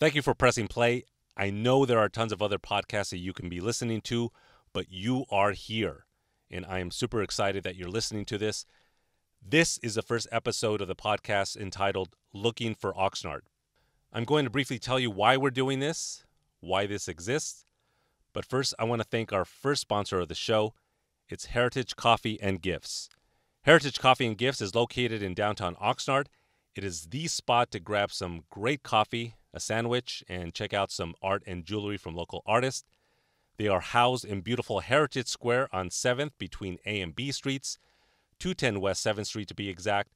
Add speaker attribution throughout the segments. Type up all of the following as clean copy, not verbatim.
Speaker 1: Thank you for pressing play. I know there are tons of other podcasts that you can be listening to, but you are here. And I am super excited that you're listening to this. This is the first episode of the podcast entitled Looking for Oxnard. I'm going to briefly tell you why we're doing this, why this exists. But first, I want to thank our first sponsor of the show. It's Heritage Coffee and Gifts. Heritage Coffee and Gifts is located in downtown Oxnard. It is the spot to grab some great coffee, a sandwich, and check out some art and jewelry from local artists. They are housed in beautiful Heritage Square on 7th between A and B Streets, 210 West 7th Street to be exact.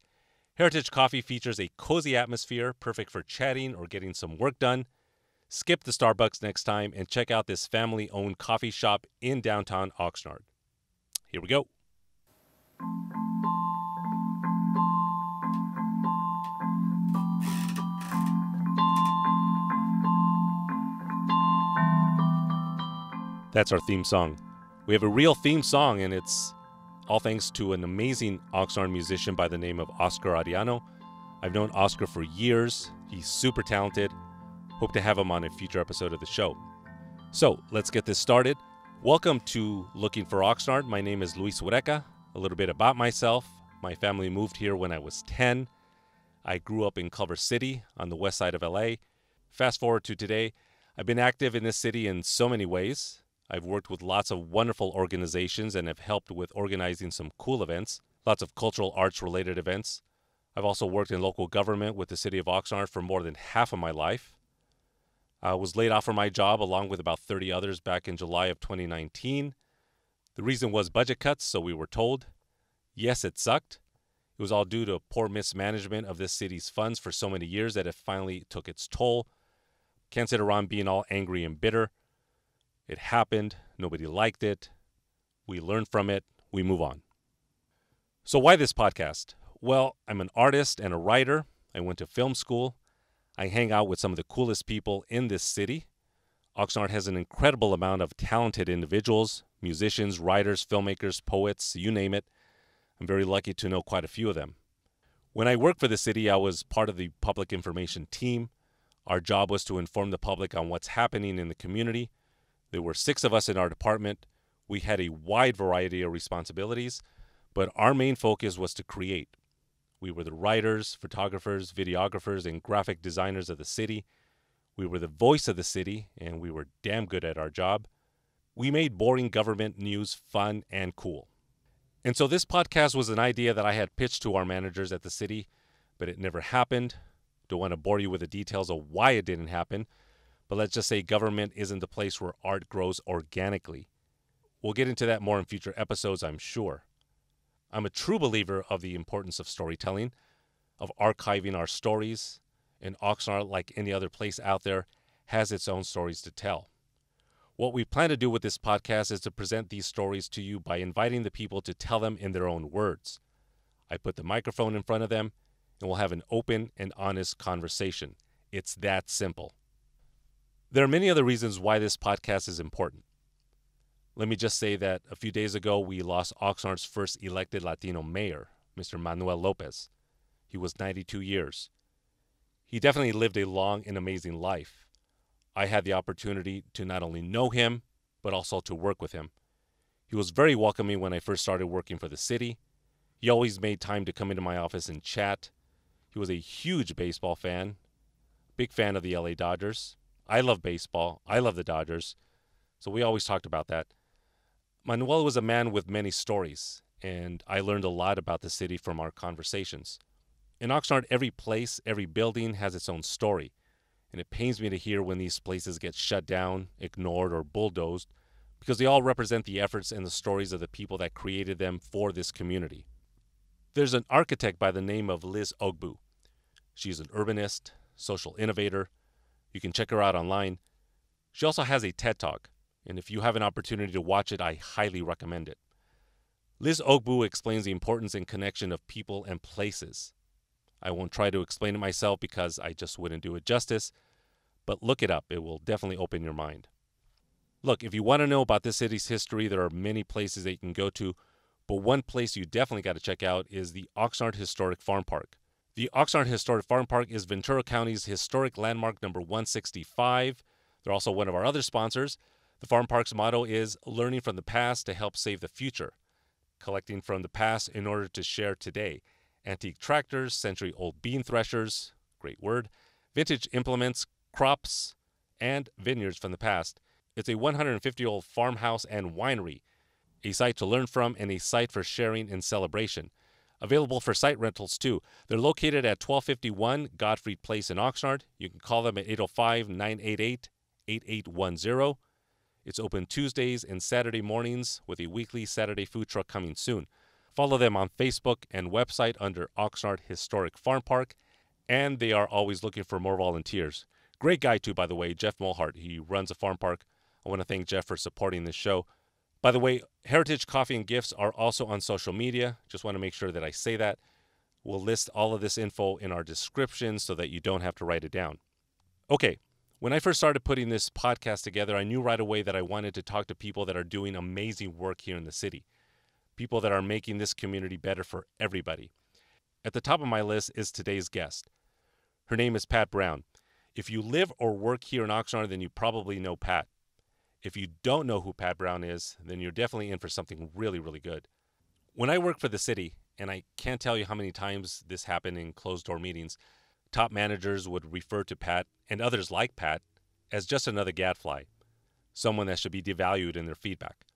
Speaker 1: Heritage Coffee features a cozy atmosphere, perfect for chatting or getting some work done. Skip the Starbucks next time and check out this family-owned coffee shop in downtown Oxnard. Here we go. That's our theme song. We have a real theme song, and it's all thanks to an amazing Oxnard musician by the name of Oscar Ariano. I've known Oscar for years. He's super talented. Hope to have him on a future episode of the show. So let's get this started. Welcome to Looking for Oxnard. My name is Luis Güereca. A little bit about myself. My family moved here when I was 10. I grew up in Culver City on the west side of LA. Fast forward to today, I've been active in this city in so many ways. I've worked with lots of wonderful organizations and have helped with organizing some cool events, lots of cultural arts related events. I've also worked in local government with the city of Oxnard for more than half of my life. I was laid off from my job along with about 30 others back in July of 2019. The reason was budget cuts, so we were told. Yes, it sucked. It was all due to poor mismanagement of this city's funds for so many years that it finally took its toll. Can't sit around being all angry and bitter. It happened. Nobody liked it. We learned from it. We move on. So why this podcast? Well, I'm an artist and a writer. I went to film school. I hang out with some of the coolest people in this city. Oxnard has an incredible amount of talented individuals, musicians, writers, filmmakers, poets, you name it. I'm very lucky to know quite a few of them. When I worked for the city, I was part of the public information team. Our job was to inform the public on what's happening in the community. There were 6 of us in our department. We had a wide variety of responsibilities, but our main focus was to create. We were the writers, photographers, videographers, and graphic designers of the city. We were the voice of the city, and we were damn good at our job. We made boring government news fun and cool. And so this podcast was an idea that I had pitched to our managers at the city, but it never happened. Don't want to bore you with the details of why it didn't happen. But let's just say government isn't the place where art grows organically. We'll get into that more in future episodes, I'm sure. I'm a true believer of the importance of storytelling, of archiving our stories, and Oxnard, like any other place out there, has its own stories to tell. What we plan to do with this podcast is to present these stories to you by inviting the people to tell them in their own words. I put the microphone in front of them, and we'll have an open and honest conversation. It's that simple. There are many other reasons why this podcast is important. Let me just say that a few days ago, we lost Oxnard's first elected Latino mayor, Mr. Manuel Lopez. He was 92 years. He definitely lived a long and amazing life. I had the opportunity to not only know him, but also to work with him. He was very welcoming when I first started working for the city. He always made time to come into my office and chat. He was a huge baseball fan, big fan of the LA Dodgers. I love baseball. I love the Dodgers. So we always talked about that. Manuel was a man with many stories, and I learned a lot about the city from our conversations. In Oxnard, every place, every building has its own story, and it pains me to hear when these places get shut down, ignored, or bulldozed, because they all represent the efforts and the stories of the people that created them for this community. There's an architect by the name of Liz Ogbu. She's an urbanist, social innovator. You can check her out online. She also has a TED Talk, and if you have an opportunity to watch it, I highly recommend it. Liz Ogbu explains the importance and connection of people and places. I won't try to explain it myself because I just wouldn't do it justice, but look it up. It will definitely open your mind. Look, if you want to know about this city's history, there are many places that you can go to, but one place you definitely got to check out is the Oxnard Historic Farm Park. The Oxnard Historic Farm Park is Ventura County's historic landmark number 165. They're also one of our other sponsors. The farm park's motto is learning from the past to help save the future, collecting from the past in order to share today. Antique tractors, century-old bean threshers, great word, vintage implements, crops, and vineyards from the past. It's a 150-year-old farmhouse and winery, a site to learn from and a site for sharing and celebration. Available for site rentals, too. They're located at 1251 Gottfried Place in Oxnard. You can call them at 805-988-8810. It's open Tuesdays and Saturday mornings with a weekly Saturday food truck coming soon. Follow them on Facebook and website under Oxnard Historic Farm Park, and they are always looking for more volunteers. Great guy, too, by the way, Jeff Mulhart. He runs a farm park. I want to thank Jeff for supporting this show. By the way, Heritage Coffee and Gifts are also on social media. Just want to make sure that I say that. We'll list all of this info in our description so that you don't have to write it down. Okay, when I first started putting this podcast together, I knew right away that I wanted to talk to people that are doing amazing work here in the city. People that are making this community better for everybody. At the top of my list is today's guest. Her name is Pat Brown. If you live or work here in Oxnard, then you probably know Pat. If you don't know who Pat Brown is, then you're definitely in for something really, really good. When I worked for the city, and I can't tell you how many times this happened in closed-door meetings, top managers would refer to Pat, and others like Pat, as just another gadfly, someone that should be devalued in their feedback.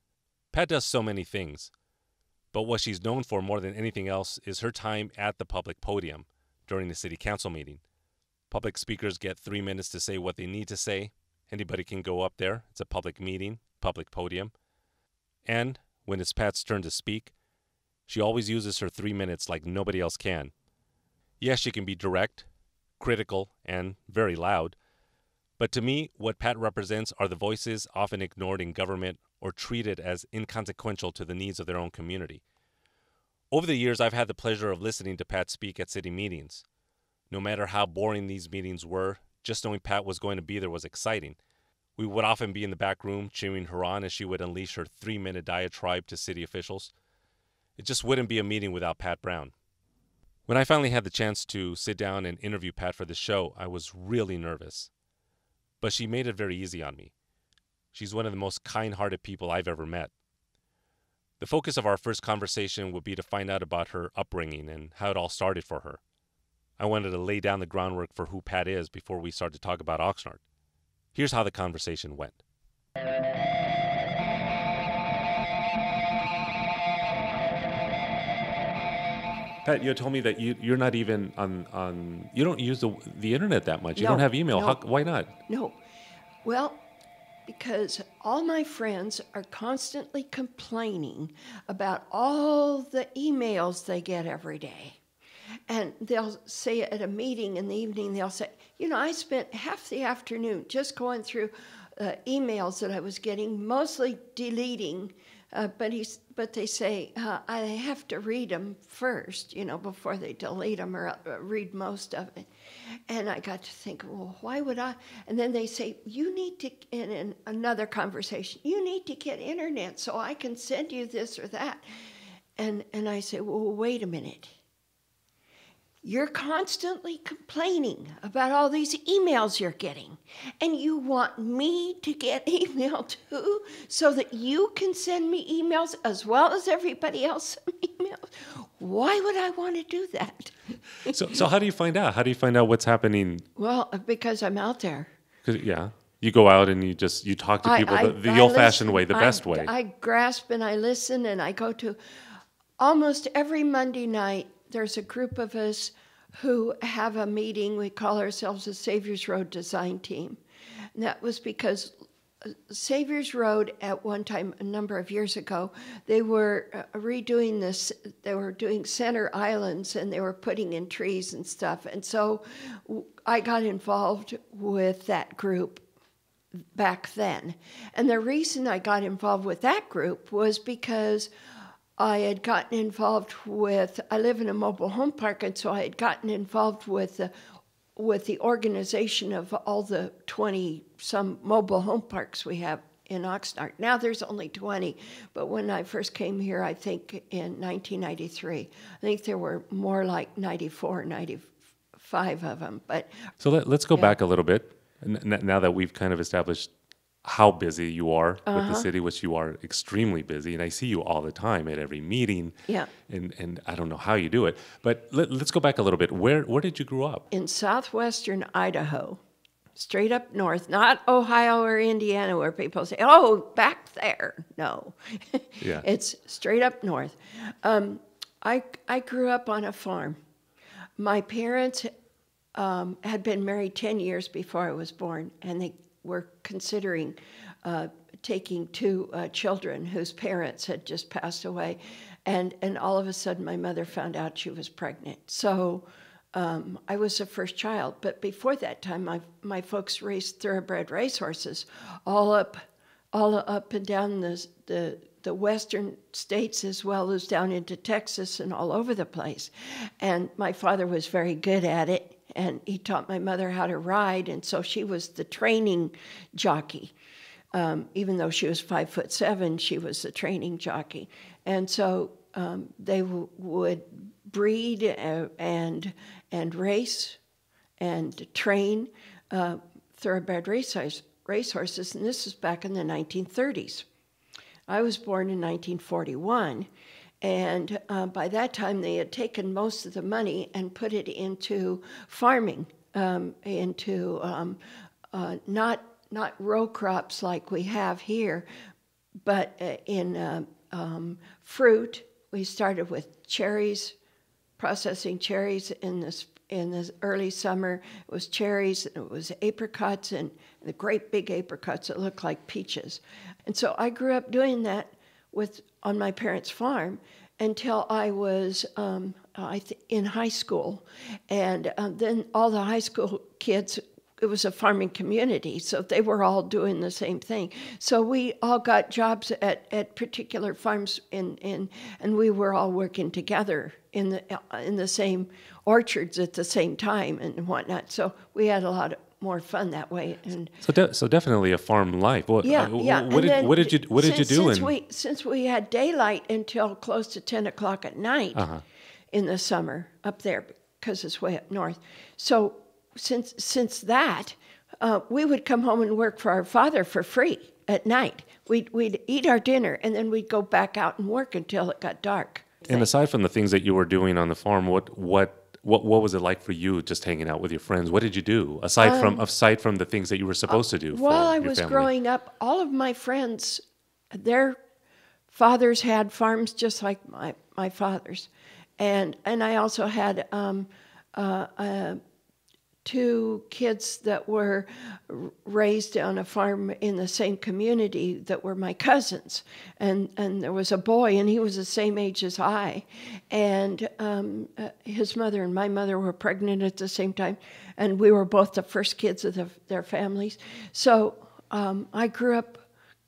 Speaker 1: Pat does so many things, but what she's known for more than anything else is her time at the public podium during the city council meeting. Public speakers get 3 minutes to say what they need to say. Anybody can go up there. It's a public meeting, public podium. And when it's Pat's turn to speak, she always uses her 3 minutes like nobody else can. Yes, she can be direct, critical, and very loud. But to me, what Pat represents are the voices often ignored in government or treated as inconsequential to the needs of their own community. Over the years, I've had the pleasure of listening to Pat speak at city meetings. No matter how boring these meetings were, just knowing Pat was going to be there was exciting. We would often be in the back room cheering her on as she would unleash her 3-minute diatribe to city officials. It just wouldn't be a meeting without Pat Brown. When I finally had the chance to sit down and interview Pat for the show, I was really nervous. But she made it very easy on me. She's one of the most kind-hearted people I've ever met. The focus of our first conversation would be to find out about her upbringing and how it all started for her. I wanted to lay down the groundwork for who Pat is before we start to talk about Oxnard. Here's how the conversation went. Pat, you told me that you're not even on you don't use the internet that much. You don't have email.
Speaker 2: No.
Speaker 1: Why not?
Speaker 2: No. Well, because all my friends are constantly complaining about all the emails they get every day. And they'll say at a meeting in the evening, they'll say, I spent half the afternoon just going through emails that I was getting, mostly deleting, but they say, I have to read them first, before they delete them or read most of it. And I got to think, well, why would I? And then they say, you need to, in another conversation, you need to get internet so I can send you this or that. And I say, well, wait a minute. You're constantly complaining about all these emails you're getting, and you want me to get email too so that you can send me emails as well as everybody else send me emails? Why would I want to do that?
Speaker 1: So how do you find out? How do you find out what's happening?
Speaker 2: Well, because I'm out there.
Speaker 1: Yeah. You go out and you talk to people the old-fashioned way, the best way.
Speaker 2: I grasp and I listen, and I go to almost every Monday night. There's a group of us who have a meeting. We call ourselves the Saviors Road Design Team. And that was because Saviors Road, at one time, a number of years ago, they were redoing this. They were doing center islands, and they were putting in trees and stuff. And so I got involved with that group back then. And the reason I got involved with that group was because I had gotten involved with, I live in a mobile home park, and so I had gotten involved with the organization of all the 20-some mobile home parks we have in Oxnard. Now there's only 20, but when I first came here, I think in 1993, I think there were more like 94, 95 of them. But
Speaker 1: So let's go back a little bit, now that we've kind of established how busy you are with the city, which you are extremely busy, and I see you all the time at every meeting.
Speaker 2: Yeah.
Speaker 1: And I don't know how you do it, but let's go back a little bit. Where did you grow up?
Speaker 2: In southwestern Idaho, straight up north, not Ohio or Indiana, where people say, "Oh, back there." No,
Speaker 1: Yeah.
Speaker 2: It's straight up north. I grew up on a farm. My parents had been married 10 years before I was born, and they were considering taking two children whose parents had just passed away. And all of a sudden, my mother found out she was pregnant. So I was the first child. But before that time, my folks raced thoroughbred racehorses all up and down the western states, as well as down into Texas and all over the place. And my father was very good at it. And he taught my mother how to ride, and so she was the training jockey. Even though she was 5'7", she was the training jockey. And so they would breed and race and train thoroughbred racehorses, and this is back in the 1930s. I was born in 1941. And by that time, they had taken most of the money and put it into farming, into not row crops like we have here, but in fruit. We started with cherries, processing cherries in the early summer. It was cherries, and it was apricots, and the great big apricots that looked like peaches. And so I grew up doing that on my parents' farm until I was in high school. And then all the high school kids, it was a farming community, so they were all doing the same thing. So we all got jobs at particular farms, and we were all working together in the same orchards at the same time and whatnot. So we had a lot more fun that way. And
Speaker 1: so definitely a farm life. What did you do?
Speaker 2: Since we had daylight until close to 10 o'clock at night in the summer up there, because it's way up north. So since that, we would come home and work for our father for free at night. We'd eat our dinner, and then we'd go back out and work until it got dark.
Speaker 1: And aside from the things that you were doing on the farm, what was it like for you just hanging out with your friends? What did you do aside from the things that you were supposed to do?
Speaker 2: While I was growing up, all of my friends, their fathers had farms just like my father's, and I also had two kids that were raised on a farm in the same community that were my cousins. And there was a boy, and he was the same age as I. And his mother and my mother were pregnant at the same time. And we were both the first kids of their families. So I grew up,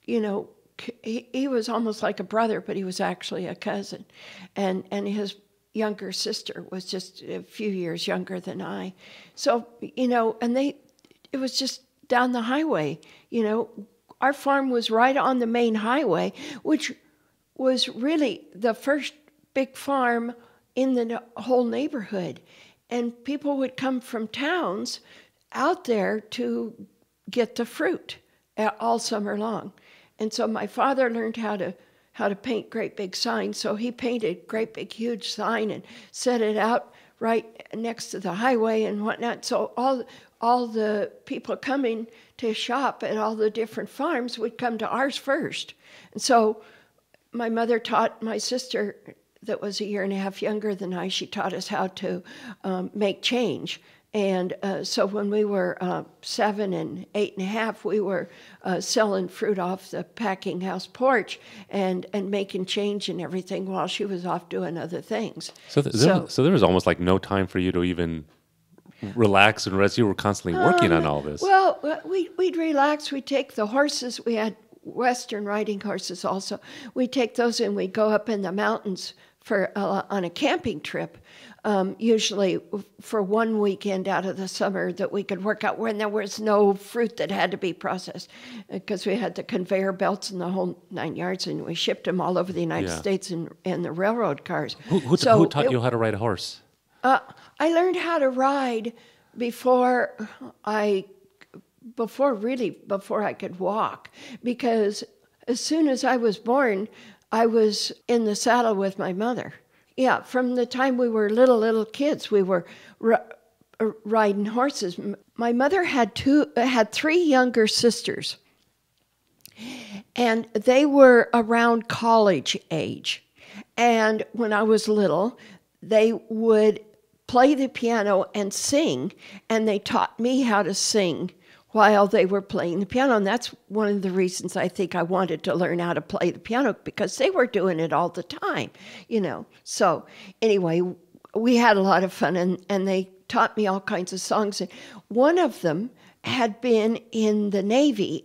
Speaker 2: he was almost like a brother, but he was actually a cousin. And his younger sister was just a few years younger than I. So, and it was just down the highway. Our farm was right on the main highway, which was really the first big farm in the whole neighborhood. And people would come from towns out there to get the fruit all summer long. And so my father learned how to paint great big signs. So he painted great big huge sign and set it out right next to the highway and whatnot. So all the people coming to shop at all the different farms would come to ours first. And so my mother taught my sister, that was a year and a half younger than I, she taught us how to make change. And so when we were 7 and 8.5, we were selling fruit off the packing house porch and making change and everything while she was off doing other things.
Speaker 1: So there was almost like no time for you to even relax and rest. You were constantly working on all this.
Speaker 2: Well, we'd relax. We'd take the horses. We had Western riding horses also. We'd take those and we'd go up in the mountains on a camping trip, usually for one weekend out of the summer that we could work out when there was no fruit that had to be processed, because we had the conveyor belts and the whole 9 yards, and we shipped them all over the United States in the railroad cars.
Speaker 1: Who taught you how to ride a horse?
Speaker 2: I learned how to ride before I could walk, because as soon as I was born, I was in the saddle with my mother. Yeah, from the time we were little kids, we were riding horses. My mother had three younger sisters, and they were around college age. And when I was little, they would play the piano and sing, and they taught me how to sing while they were playing the piano. And that's one of the reasons I think I wanted to learn how to play the piano, because they were doing it all the time, you know. So anyway, we had a lot of fun, and they taught me all kinds of songs. And one of them had been in the Navy.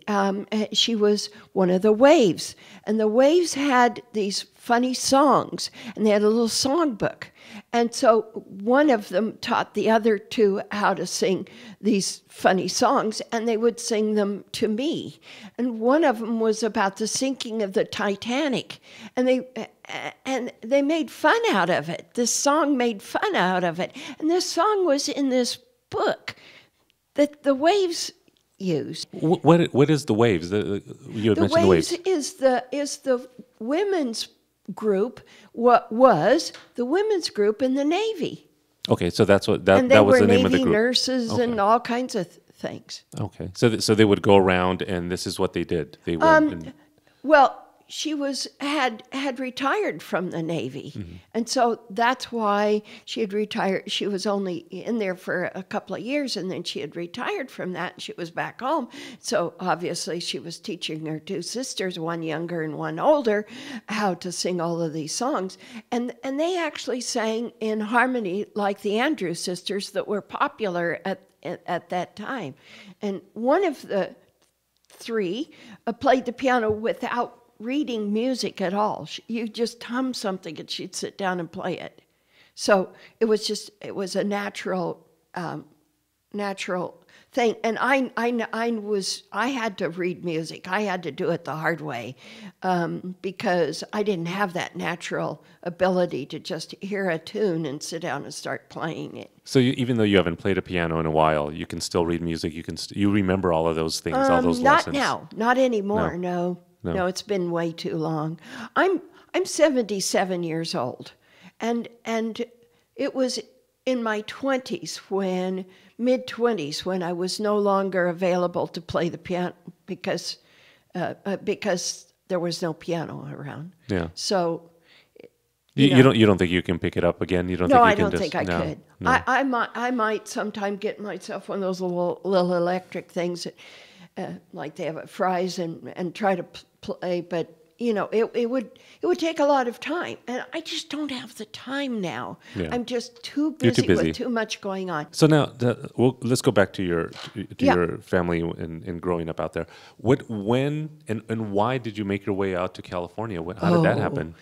Speaker 2: She was one of the Waves, and the Waves had these funny songs, and they had a little songbook. And so one of them taught the other two how to sing these funny songs, and they would sing them to me. And one of them was about the sinking of the Titanic, and they made fun out of it. This song made fun out of it. And this song was in this book that the Waves used.
Speaker 1: What is the Waves? You had mentioned the Waves.
Speaker 2: Is the women's group. What was the women's group in the Navy?
Speaker 1: Okay, so that's what that was the name of the group.
Speaker 2: And they were Navy nurses and all kinds of things.
Speaker 1: Okay, so they would go around, and this is what they did. They went.
Speaker 2: Well, she had retired from the Navy, and so that's why she had retired. She was only in there for a couple of years, and then she had retired from that, and she was back home. So obviously she was teaching her two sisters, one younger and one older, how to sing all of these songs, and they actually sang in harmony like the Andrews Sisters that were popular at that time. And one of the three played the piano without reading music at all. You just hum something and she'd sit down and play it. So it was a natural thing. And I had to read music. I had to do it the hard way, because I didn't have that natural ability to just hear a tune and sit down and start playing it.
Speaker 1: So even though you haven't played a piano in a while, you can still read music. You remember all of those things, all those lessons.
Speaker 2: Not now, not anymore. No, it's been way too long. I'm 77 years old, and it was in my 20s, mid-20s, when I was no longer available to play the piano because there was no piano around. Yeah. So
Speaker 1: you don't think you can pick it up again? You don't
Speaker 2: no,
Speaker 1: think you
Speaker 2: I
Speaker 1: can
Speaker 2: don't think I could. No. I might sometime get myself one of those little electric things that, like they have at Fry's, and try to play, but it would take a lot of time, and I just don't have the time now. Yeah. I'm just too busy with too much going on.
Speaker 1: So now, let's go back to your family and growing up out there. When and why did you make your way out to California? How did that happen?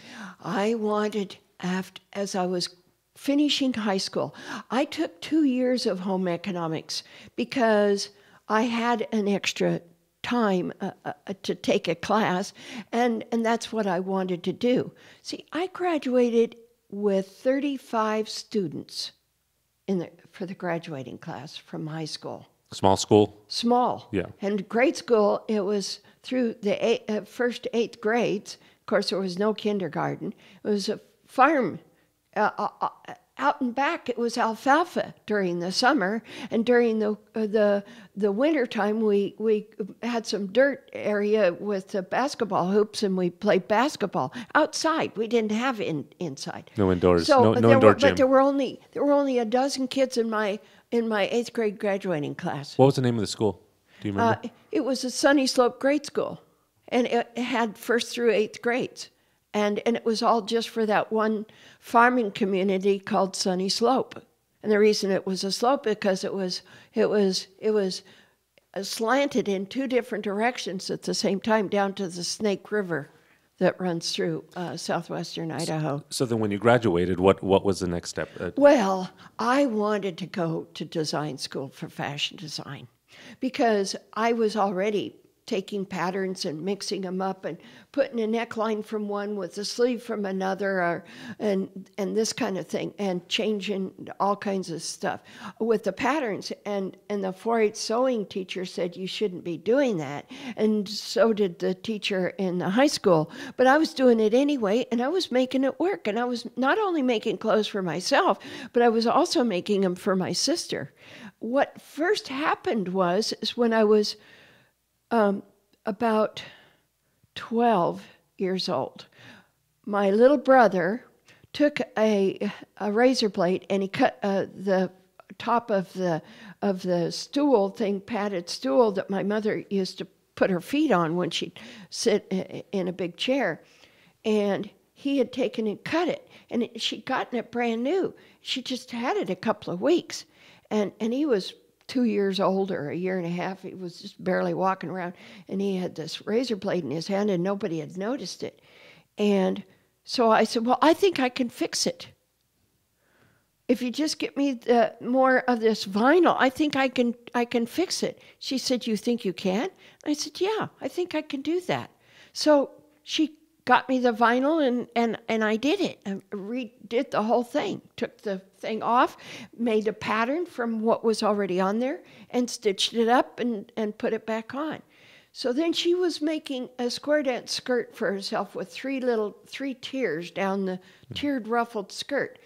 Speaker 2: I wanted, as I was finishing high school, I took 2 years of home economics because I had an extra time to take a class, and that's what I wanted to do. See, I graduated with 35 students for the graduating class from high school.
Speaker 1: Small school?
Speaker 2: Small.
Speaker 1: Yeah.
Speaker 2: And grade school, it was through the first 8th grades. Of course, there was no kindergarten. It was a farm. Out and back, it was alfalfa during the summer, and during the winter time, we had some dirt area with the basketball hoops, and we played basketball outside. We didn't have inside.
Speaker 1: No indoors. So no indoor gym.
Speaker 2: But there were only a dozen kids in my 8th grade graduating class.
Speaker 1: What was the name of the school? Do you remember?
Speaker 2: It was a Sunny Slope Grade School, and it had 1st through 8th grades. And it was all just for that one farming community called Sunny Slope. And the reason it was a slope because it was slanted in 2 different directions at the same time down to the Snake River that runs through southwestern Idaho.
Speaker 1: So then when you graduated, what was the next step?
Speaker 2: Well, I wanted to go to design school for fashion design because I was already taking patterns and mixing them up and putting a neckline from one with a sleeve from another, and this kind of thing, and changing all kinds of stuff with the patterns. And the 4-H sewing teacher said you shouldn't be doing that, and so did the teacher in the high school. But I was doing it anyway, and I was making it work. And I was not only making clothes for myself, but I was also making them for my sister. What first happened was when I was about 12 years old, my little brother took a razor blade and he cut the top of the stool thing, padded stool that my mother used to put her feet on when she'd sit in a big chair. And he had taken and cut it, and she'd gotten it brand new. She just had it a couple of weeks, and he was 2 years old or a year and a half. He was just barely walking around, and he had this razor blade in his hand, and nobody had noticed it. And so I said, well, I think I can fix it. If you just get me more of this vinyl, I think I can fix it. She said, you think you can? I said, yeah, I think I can do that. So she got me the vinyl, and I did it. I redid the whole thing. Took the thing off, made a pattern from what was already on there, and stitched it up and put it back on. So then she was making a square dance skirt for herself with three tiers down the tiered ruffled skirt.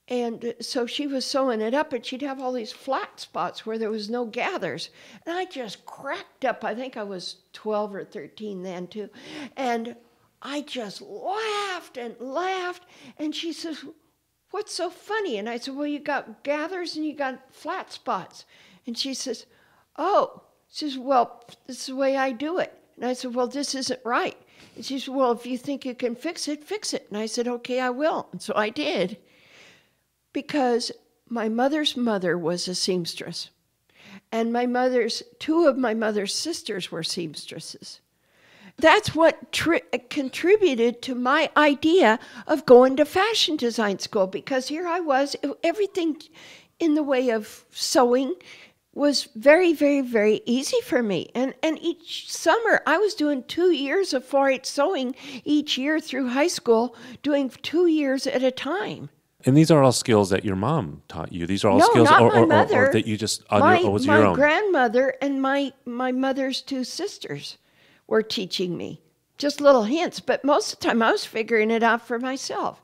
Speaker 2: And so she was sewing it up, and she'd have all these flat spots where there was no gathers. And I just cracked up. I think I was 12 or 13 then, too. And I just laughed and laughed. And she says, what's so funny? And I said, well, you got gathers and you got flat spots. And she says, oh. She says, well, this is the way I do it. And I said, well, this isn't right. And she said, well, if you think you can fix it, fix it. And I said, okay, I will. And so I did. Because my mother's mother was a seamstress, and two of my mother's sisters were seamstresses. That's what contributed to my idea of going to fashion design school, because here I was, everything in the way of sewing was very, very, very easy for me. And each summer, I was doing 2 years of 4-H sewing each year through high school, doing 2 years at a time.
Speaker 1: And these are all skills that your mom taught you. These are all
Speaker 2: no,
Speaker 1: skills,
Speaker 2: not
Speaker 1: or
Speaker 2: my mother.
Speaker 1: Or that you just was
Speaker 2: my
Speaker 1: your own.
Speaker 2: Grandmother and my mother's two sisters were teaching me just little hints. But most of the time, I was figuring it out for myself.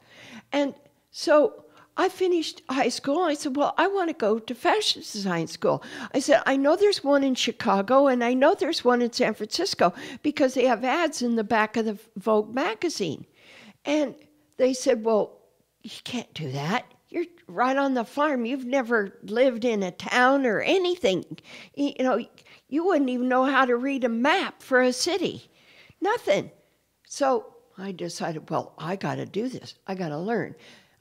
Speaker 2: And so I finished high school. I said, well, I want to go to fashion design school. I said, I know there's one in Chicago, and I know there's one in San Francisco, because they have ads in the back of the Vogue magazine. And they said, well, you can't do that. You're right on the farm. You've never lived in a town or anything. You know, you wouldn't even know how to read a map for a city. Nothing. So I decided, well, I got to do this. I got to learn.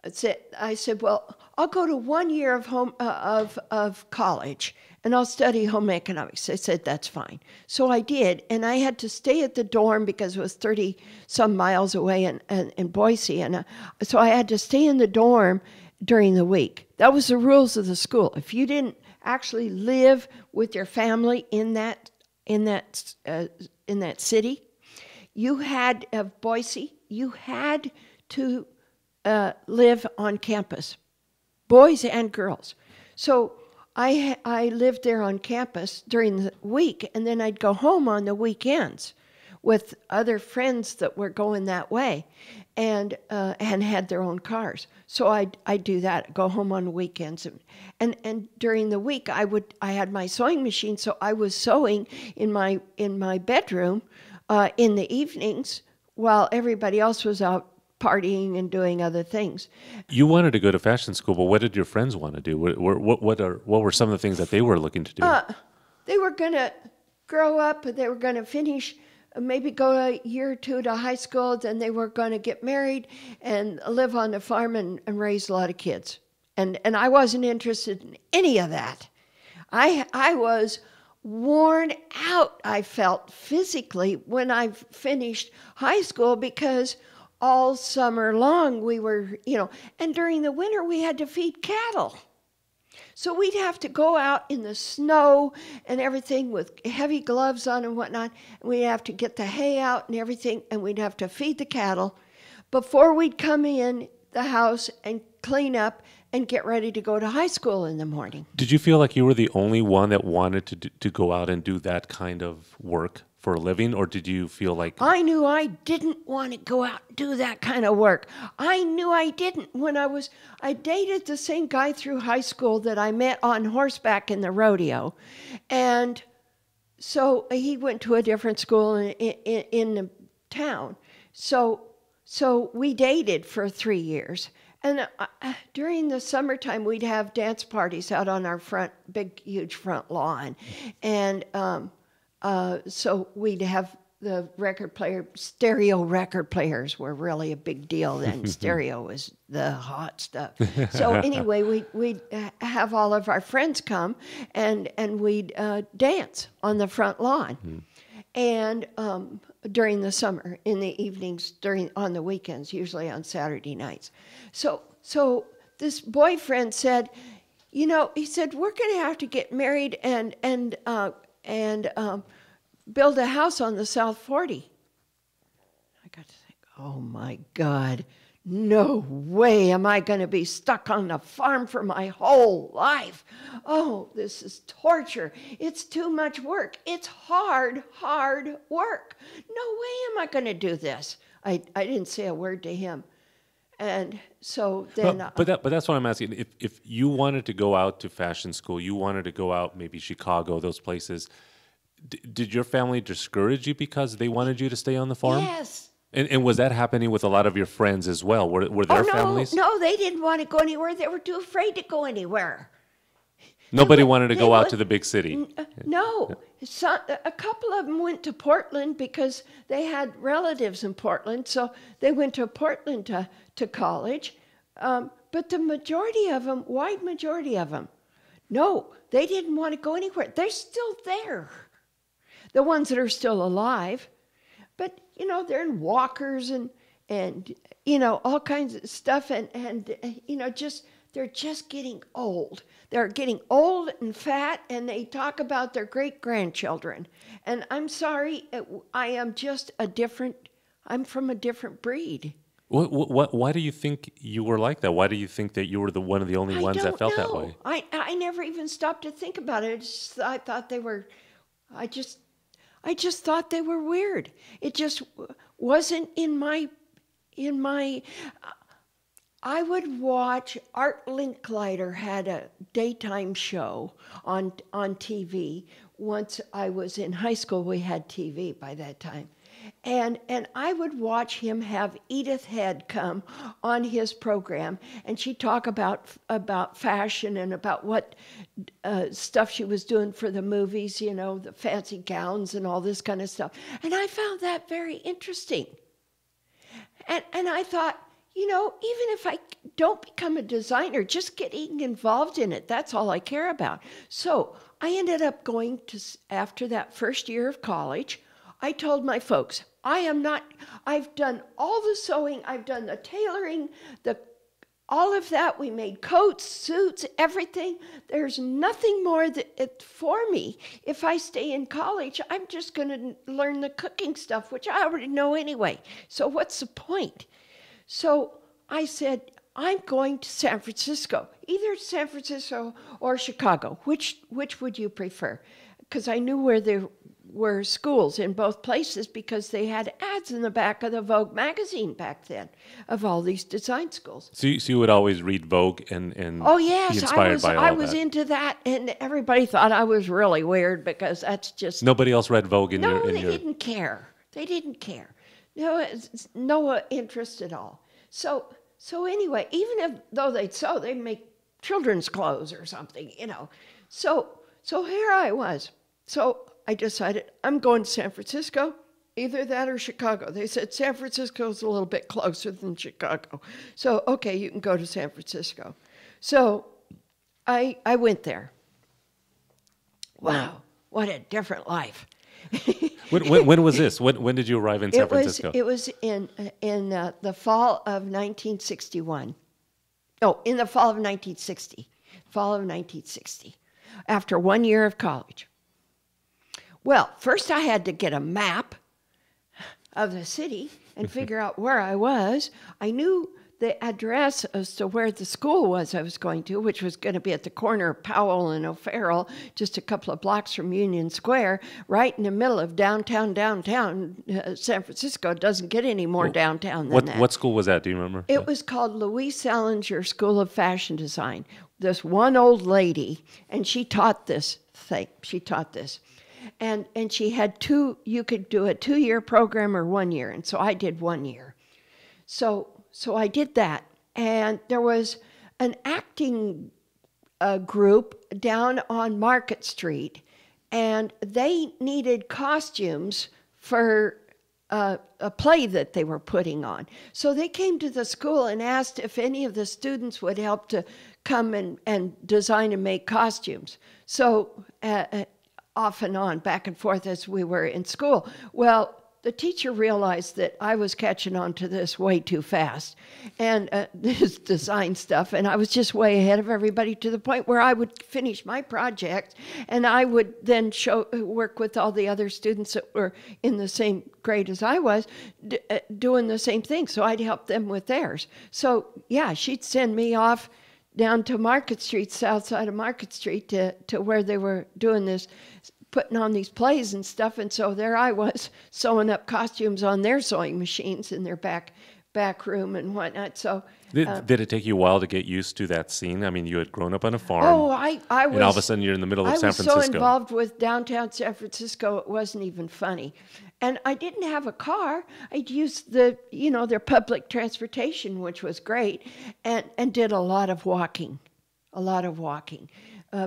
Speaker 2: I said, well, I'll go to 1 year of college, and I'll study home economics. They said, that's fine. So I did, and I had to stay at the dorm because it was 30-some miles away in Boise, and so I had to stay in the dorm during the week. That was the rules of the school. If you didn't actually live with your family in that city, you had Boise. You had to live on campus, boys and girls. So I lived there on campus during the week, and then I'd go home on the weekends with other friends that were going that way, and had their own cars. So I'd do that, go home on the weekends, and during the week I had my sewing machine, so I was sewing in my bedroom in the evenings while everybody else was out partying and doing other things.
Speaker 1: You wanted to go to fashion school, but what did your friends want to do? What were some of the things that they were looking to do?
Speaker 2: They were going to grow up, they were going to finish, maybe go a year or two to high school, then they were going to get married and live on the farm and raise a lot of kids. And I wasn't interested in any of that. I was worn out I felt physically when I finished high school, because all summer long we were, and during the winter we had to feed cattle. So we'd have to go out in the snow and everything with heavy gloves on and whatnot. And we'd have to get the hay out and everything, and we'd have to feed the cattle before we'd come in the house and clean up and get ready to go to high school in the morning.
Speaker 1: Did you feel like you were the only one that wanted to go out and do that kind of work for a living, or did you feel like...
Speaker 2: I knew I didn't want to go out and do that kind of work. I knew I didn't. I dated the same guy through high school that I met on horseback in the rodeo. And so he went to a different school in the town. So we dated for 3 years. And during the summertime, we'd have dance parties out on our big, huge front lawn. And so we'd have the stereo record players were really a big deal then. Stereo was the hot stuff. So anyway, we'd have all of our friends come, and we'd dance on the front lawn. And during the summer, in the evenings, on the weekends, usually on Saturday nights. So this boyfriend said, he said, we're going to have to get married and build a house on the South 40. I got to think, oh my God, no way am I going to be stuck on the farm for my whole life. Oh, this is torture. It's too much work. It's hard work. No way am I going to do this. I didn't say a word to him. And so then...
Speaker 1: But that's what I'm asking. If you wanted to go out to fashion school, you wanted to go out maybe Chicago, those places, did your family discourage you because they wanted you to stay on the farm?
Speaker 2: Yes.
Speaker 1: And was that happening with a lot of your friends as well? Were their families?
Speaker 2: No, they didn't want to go anywhere. They were too afraid to go anywhere.
Speaker 1: Nobody wanted to go out to the big city.
Speaker 2: No. A couple of them went to Portland because they had relatives in Portland, so they went to Portland to college. But the majority of them, wide majority of them, no, they didn't want to go anywhere. They're still there. The ones that are still alive. But, they're in walkers and all kinds of stuff. And they're just getting old. They're getting old and fat, and they talk about their great-grandchildren. And I'm sorry, I'm from a different breed.
Speaker 1: Why do you think you were like that? Why do you think that you were one of the only ones that felt that way?
Speaker 2: I never even stopped to think about it. I thought they were... I just thought they were weird. It just wasn't in my. I would watch. Art Linkleiter had a daytime show on TV. Once I was in high school, we had TV by that time. And I would watch him have Edith Head come on his program, and she'd talk about fashion and about what stuff she was doing for the movies, the fancy gowns and all this kind of stuff. And I found that very interesting. And I thought, even if I don't become a designer, just getting involved in it, that's all I care about. So I ended up going to, after that first year of college, I told my folks, I've done all the sewing, I've done the tailoring, all of that. We made coats, suits, everything. There's nothing more for me. If I stay in college, I'm just going to learn the cooking stuff, which I already know anyway. So what's the point? So I said, I'm going to San Francisco, either San Francisco or Chicago. Which would you prefer? Because I knew where there were schools in both places because they had ads in the back of the Vogue magazine back then of all these design schools.
Speaker 1: So you would always read Vogue and
Speaker 2: oh yes,
Speaker 1: be inspired by all
Speaker 2: I was into that, and everybody thought I was really weird because that's just
Speaker 1: nobody else read Vogue in your.
Speaker 2: They didn't care. They didn't care. It's no interest at all. So anyway, even though they'd sew, they'd make children's clothes or something, So here I was. So I decided I'm going to San Francisco, either that or Chicago. They said San Francisco's a little bit closer than Chicago. So, okay, you can go to San Francisco. So I went there. Wow, what a different life.
Speaker 1: When was this? When did you arrive in San Francisco?
Speaker 2: It was in the fall of 1961. Oh, in the fall of 1960. Fall of 1960, after 1 year of college. Well, first I had to get a map of the city and figure out where I was. I knew the address as to where the school was I was going to, which was going to be at the corner of Powell and O'Farrell, just a couple of blocks from Union Square, right in the middle of downtown. San Francisco doesn't get any more downtown than that.
Speaker 1: What school was that? Do you remember?
Speaker 2: It was called Louis Salinger School of Fashion Design. This one old lady, and she taught this thing. She taught this. And she had you could do a 2-year program or 1 year. And so I did 1 year. So I did that. And there was an acting group down on Market Street. And they needed costumes for a play that they were putting on. So they came to the school and asked if any of the students would help to come and design and make costumes. So off and on, back and forth as we were in school. Well, the teacher realized that I was catching on to this way too fast, and this design stuff, and I was just way ahead of everybody to the point where I would finish my project, and I would then work with all the other students that were in the same grade as I was, doing the same thing, so I'd help them with theirs. So, yeah, she'd send me off down to Market Street, south side of Market Street, to where they were doing this, putting on these plays and stuff. And so there I was sewing up costumes on their sewing machines in their back room and whatnot. So
Speaker 1: did it take you a while to get used to that scene? I mean, you had grown up on a farm.
Speaker 2: Oh, I was.
Speaker 1: And all of a sudden you're in the middle of San Francisco.
Speaker 2: I was so involved with downtown San Francisco, it wasn't even funny. And I didn't have a car. I'd use their public transportation, which was great, and did a lot of walking.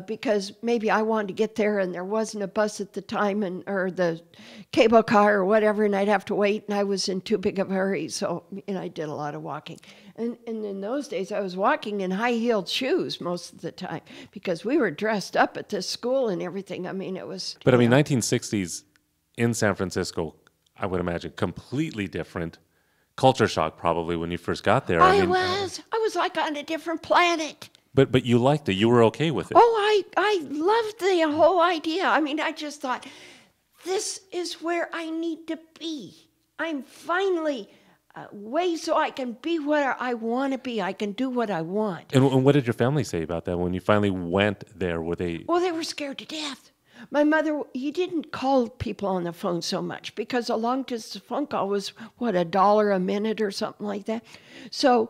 Speaker 2: Because maybe I wanted to get there and there wasn't a bus at the time, or the cable car or whatever, and I'd have to wait, and I was in too big of a hurry, so I did a lot of walking. And in those days, I was walking in high-heeled shoes most of the time because we were dressed up at this school and everything. I mean, it was...
Speaker 1: But I mean, 1960s in San Francisco, I would imagine, completely different. Culture shock probably when you first got there.
Speaker 2: I was like on a different planet.
Speaker 1: But you liked it. You were okay with it.
Speaker 2: Oh, I loved the whole idea. I mean, I just thought, this is where I need to be. I'm finally way so I can be where I want to be. I can do what I want.
Speaker 1: And what did your family say about that when you finally went there? Were they...
Speaker 2: Well, they were scared to death. My mother, he didn't call people on the phone so much because a long-distance phone call was, $1 a minute or something like that. So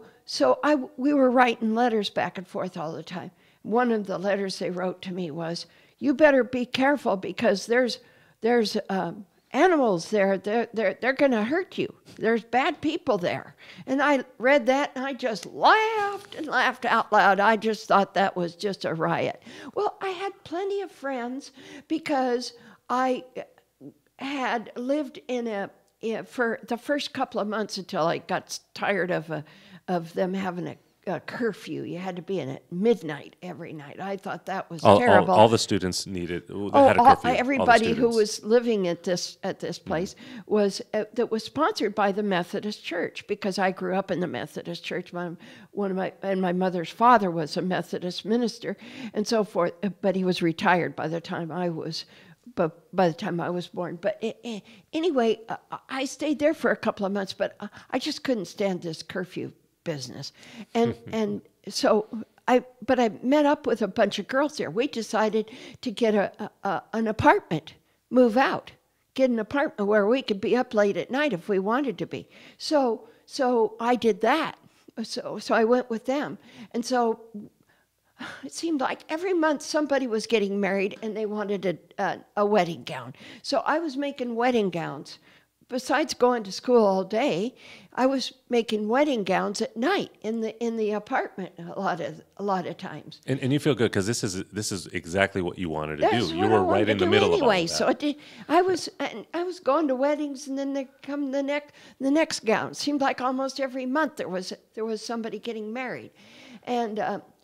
Speaker 2: we were writing letters back and forth all the time. One of the letters they wrote to me was, "You better be careful because there's animals there. They're going to hurt you. There's bad people there." And I read that and I just laughed and laughed out loud. I just thought that was just a riot. Well, I had plenty of friends because I had lived for the first couple of months until I got tired of them having a curfew. You had to be in at midnight every night. I thought that was terrible.
Speaker 1: All the students had a curfew.
Speaker 2: Everybody who was living at this place was that was sponsored by the Methodist Church, because I grew up in the Methodist Church. My mother's father was a Methodist minister and so forth, but he was retired by the time I was born. But anyway, I stayed there for a couple of months, but I just couldn't stand this curfew business. And so I met up with a bunch of girls there. We decided to get an apartment, move out, get an apartment where we could be up late at night if we wanted to be. So I did that. So I went with them. And so it seemed like every month somebody was getting married and they wanted a wedding gown. So I was making wedding gowns. Besides going to school all day, I was making wedding gowns at night in the apartment a lot of times.
Speaker 1: And you feel good because this is exactly what you wanted to
Speaker 2: That's
Speaker 1: do.
Speaker 2: What
Speaker 1: You were
Speaker 2: I wanted
Speaker 1: right in
Speaker 2: to
Speaker 1: the
Speaker 2: do
Speaker 1: middle
Speaker 2: anyway.
Speaker 1: of all of that.
Speaker 2: So I was going to weddings, and then there come the next gown. It seemed like almost every month there was somebody getting married, and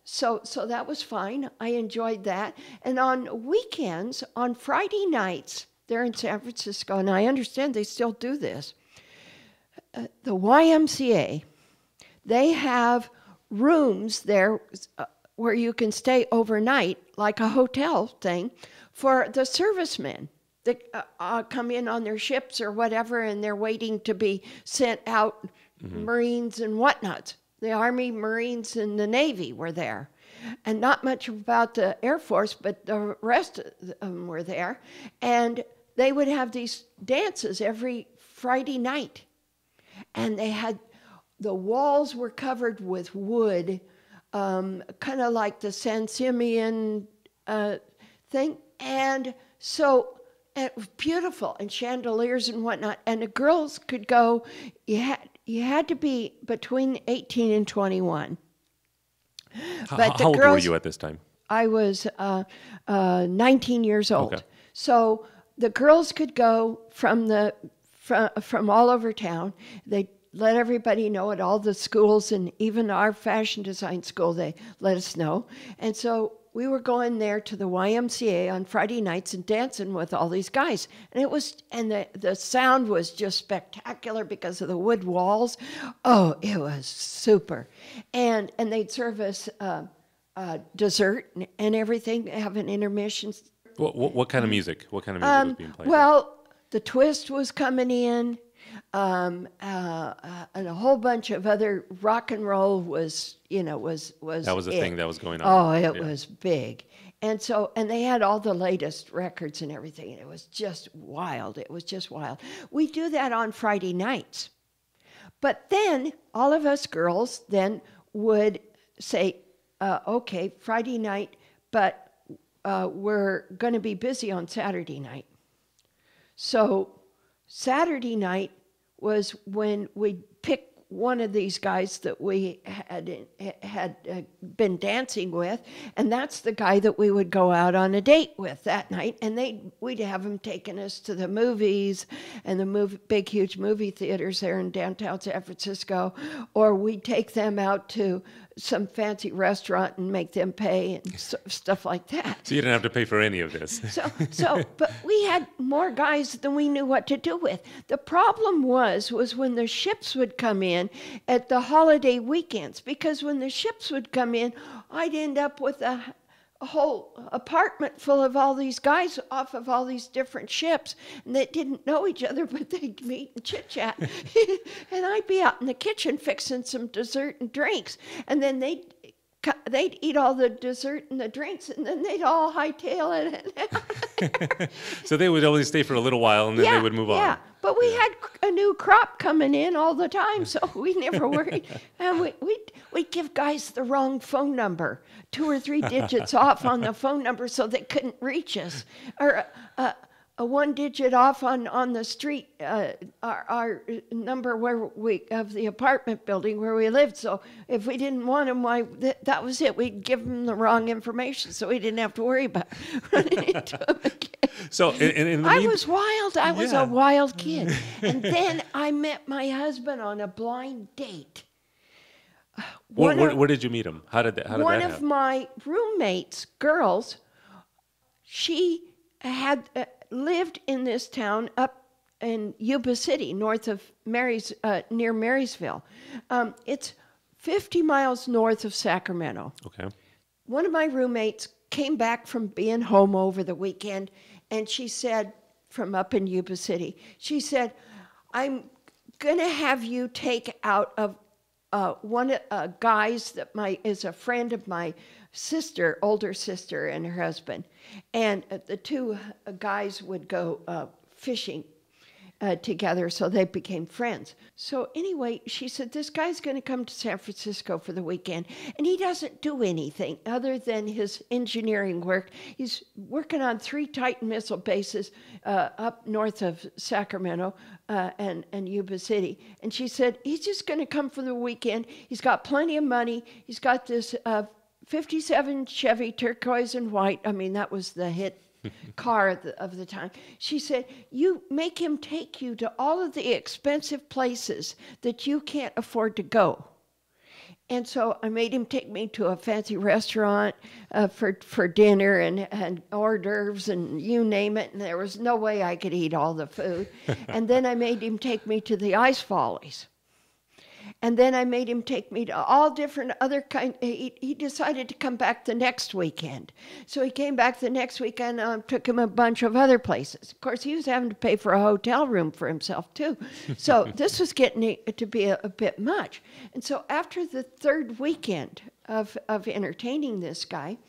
Speaker 2: so that was fine. I enjoyed that. And on weekends, on Friday nights, they're in San Francisco, and I understand they still do this. The YMCA, they have rooms there where you can stay overnight, like a hotel thing, for the servicemen that come in on their ships or whatever, and they're waiting to be sent out, Marines and whatnot. The Army, Marines, and the Navy were there. And not much about the Air Force, but the rest of them were there. And they would have these dances every Friday night. And they had, the walls were covered with wood, kind of like the San Simeon thing. And so it was beautiful, and chandeliers and whatnot. And the girls could go, you had to be between 18 and 21.
Speaker 1: How old were you at this time?
Speaker 2: I was 19 years old.
Speaker 1: Okay.
Speaker 2: So the girls could go from all over town. They let everybody know at all the schools, and even our fashion design school, they let us know. And so we were going there to the YMCA on Friday nights and dancing with all these guys. And it was, and the sound was just spectacular because of the wood walls. Oh, it was super. And they'd serve us dessert and everything, have an intermission.
Speaker 1: What kind of music? What kind of music was being played?
Speaker 2: Well, the twist was coming in, and a whole bunch of other rock and roll was
Speaker 1: that was the thing that was going on.
Speaker 2: Oh, it was big. And so, and they had all the latest records and everything, and it was just wild. It was just wild. We do that on Friday nights. But then all of us girls then would say, okay, Friday night, but we're going to be busy on Saturday night. So Saturday night was when we'd pick one of these guys that we had been dancing with, and that's the guy that we would go out on a date with that night, and we'd have him taking us to the movies and the big, huge movie theaters there in downtown San Francisco, or we'd take them out to some fancy restaurant and make them pay and stuff like that.
Speaker 1: So you didn't have to pay for any of this.
Speaker 2: But we had more guys than we knew what to do with. The problem was when the ships would come in at the holiday weekends, because when the ships would come in, I'd end up with a whole apartment full of all these guys off of all these different ships, and they didn't know each other, but they'd meet and chit-chat. And I'd be out in the kitchen fixing some dessert and drinks, and then they'd eat all the dessert and the drinks, and then they'd all hightail it.
Speaker 1: So they would only stay for a little while, and then they would move on.
Speaker 2: Yeah, but we had a new crop coming in all the time, so we never worried. And we'd give guys the wrong phone number, 2 or 3 digits off on the phone number so they couldn't reach us, or a 1 digit off on the street, our number of the apartment building where we lived. So if we didn't want them, that was it. We'd give them the wrong information, so we didn't have to worry about running into them again.
Speaker 1: So
Speaker 2: I was wild. I was a wild kid. And then I met my husband on a blind date.
Speaker 1: Where did you meet him? How did that happen?
Speaker 2: One of my roommates, girls, she had lived in this town up in Yuba City, north of near Marysville. It's 50 miles north of Sacramento.
Speaker 1: Okay.
Speaker 2: One of my roommates came back from being home over the weekend, and she said, from up in Yuba City, she said, I'm going to have you take out of one guys that is a friend of my sister, older sister, and her husband. And the 2 guys would go fishing together, so they became friends. So anyway, she said, this guy's going to come to San Francisco for the weekend, and he doesn't do anything other than his engineering work. He's working on 3 Titan missile bases up north of Sacramento and Yuba City. And she said, he's just going to come for the weekend. He's got plenty of money. He's got this 57 Chevy turquoise and white. I mean, that was the hit car of the time. She said, you make him take you to all of the expensive places that you can't afford to go. And so I made him take me to a fancy restaurant for dinner and hors d'oeuvres and you name it. And there was no way I could eat all the food. And then I made him take me to the ice follies. And then I made him take me to all different other kind. He decided to come back the next weekend. So he came back the next weekend and took him a bunch of other places. Of course, he was having to pay for a hotel room for himself, too. So this was getting to be a bit much. And so after the third weekend of entertaining this guy,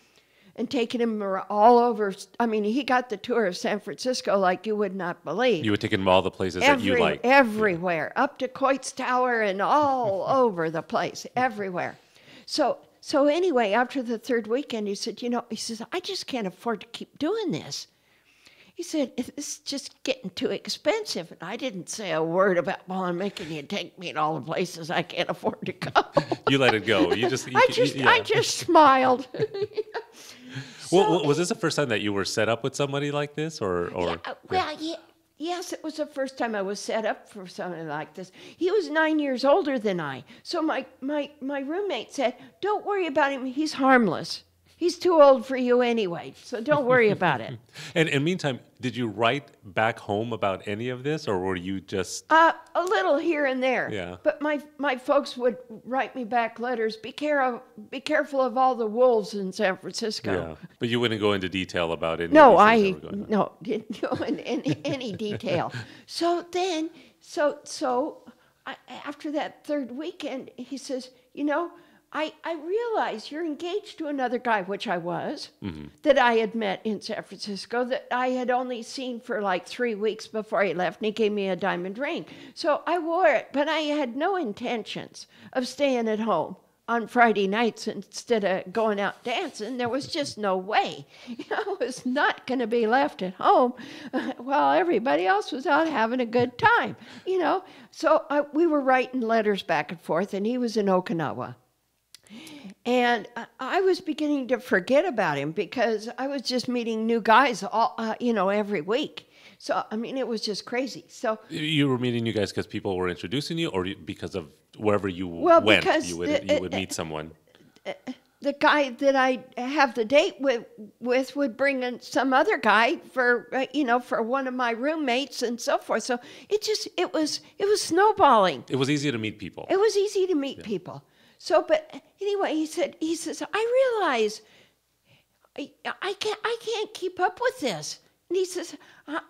Speaker 2: and taking him all over. I mean, he got the tour of San Francisco like you would not believe.
Speaker 1: You would take him all the places that you like.
Speaker 2: Everywhere, up to Coit's Tower and all over the place, everywhere. So anyway, after the third weekend, he said, I just can't afford to keep doing this. He said, this is just getting too expensive. And I didn't say a word about, well, I'm making you take me to all the places I can't afford to go.
Speaker 1: You let it go.
Speaker 2: I just smiled.
Speaker 1: Well, was this the first time that you were set up with somebody like this, or?
Speaker 2: Yes, it was the first time I was set up for something like this. He was 9 years older than I, so my roommate said, "Don't worry about him. He's harmless. He's too old for you anyway, so don't worry about it."
Speaker 1: And meantime, did you write back home about any of this, or were you just...
Speaker 2: A little here and there.
Speaker 1: Yeah.
Speaker 2: But my folks would write me back letters. Be careful of all the wolves in San Francisco.
Speaker 1: Yeah. But you wouldn't go into detail about it.
Speaker 2: Didn't go in any detail. So after that third weekend, he says, I realize you're engaged to another guy, which I was, that I had met in San Francisco, that I had only seen for like 3 weeks before he left, and he gave me a diamond ring. So I wore it, but I had no intentions of staying at home on Friday nights instead of going out dancing. There was just no way. I was not going to be left at home while everybody else was out having a good time, So we were writing letters back and forth, and he was in Okinawa. And I was beginning to forget about him because I was just meeting new guys, every week. So, I mean, it was just crazy. So
Speaker 1: you were meeting new guys because people were introducing you, or because of wherever you went, you would meet someone?
Speaker 2: The guy that I have the date with would bring in some other guy for one of my roommates and so forth. So it was snowballing.
Speaker 1: It was easy to meet people.
Speaker 2: It was easy to meet people. So, but anyway, he says, I realize I can't keep up with this. And he says, I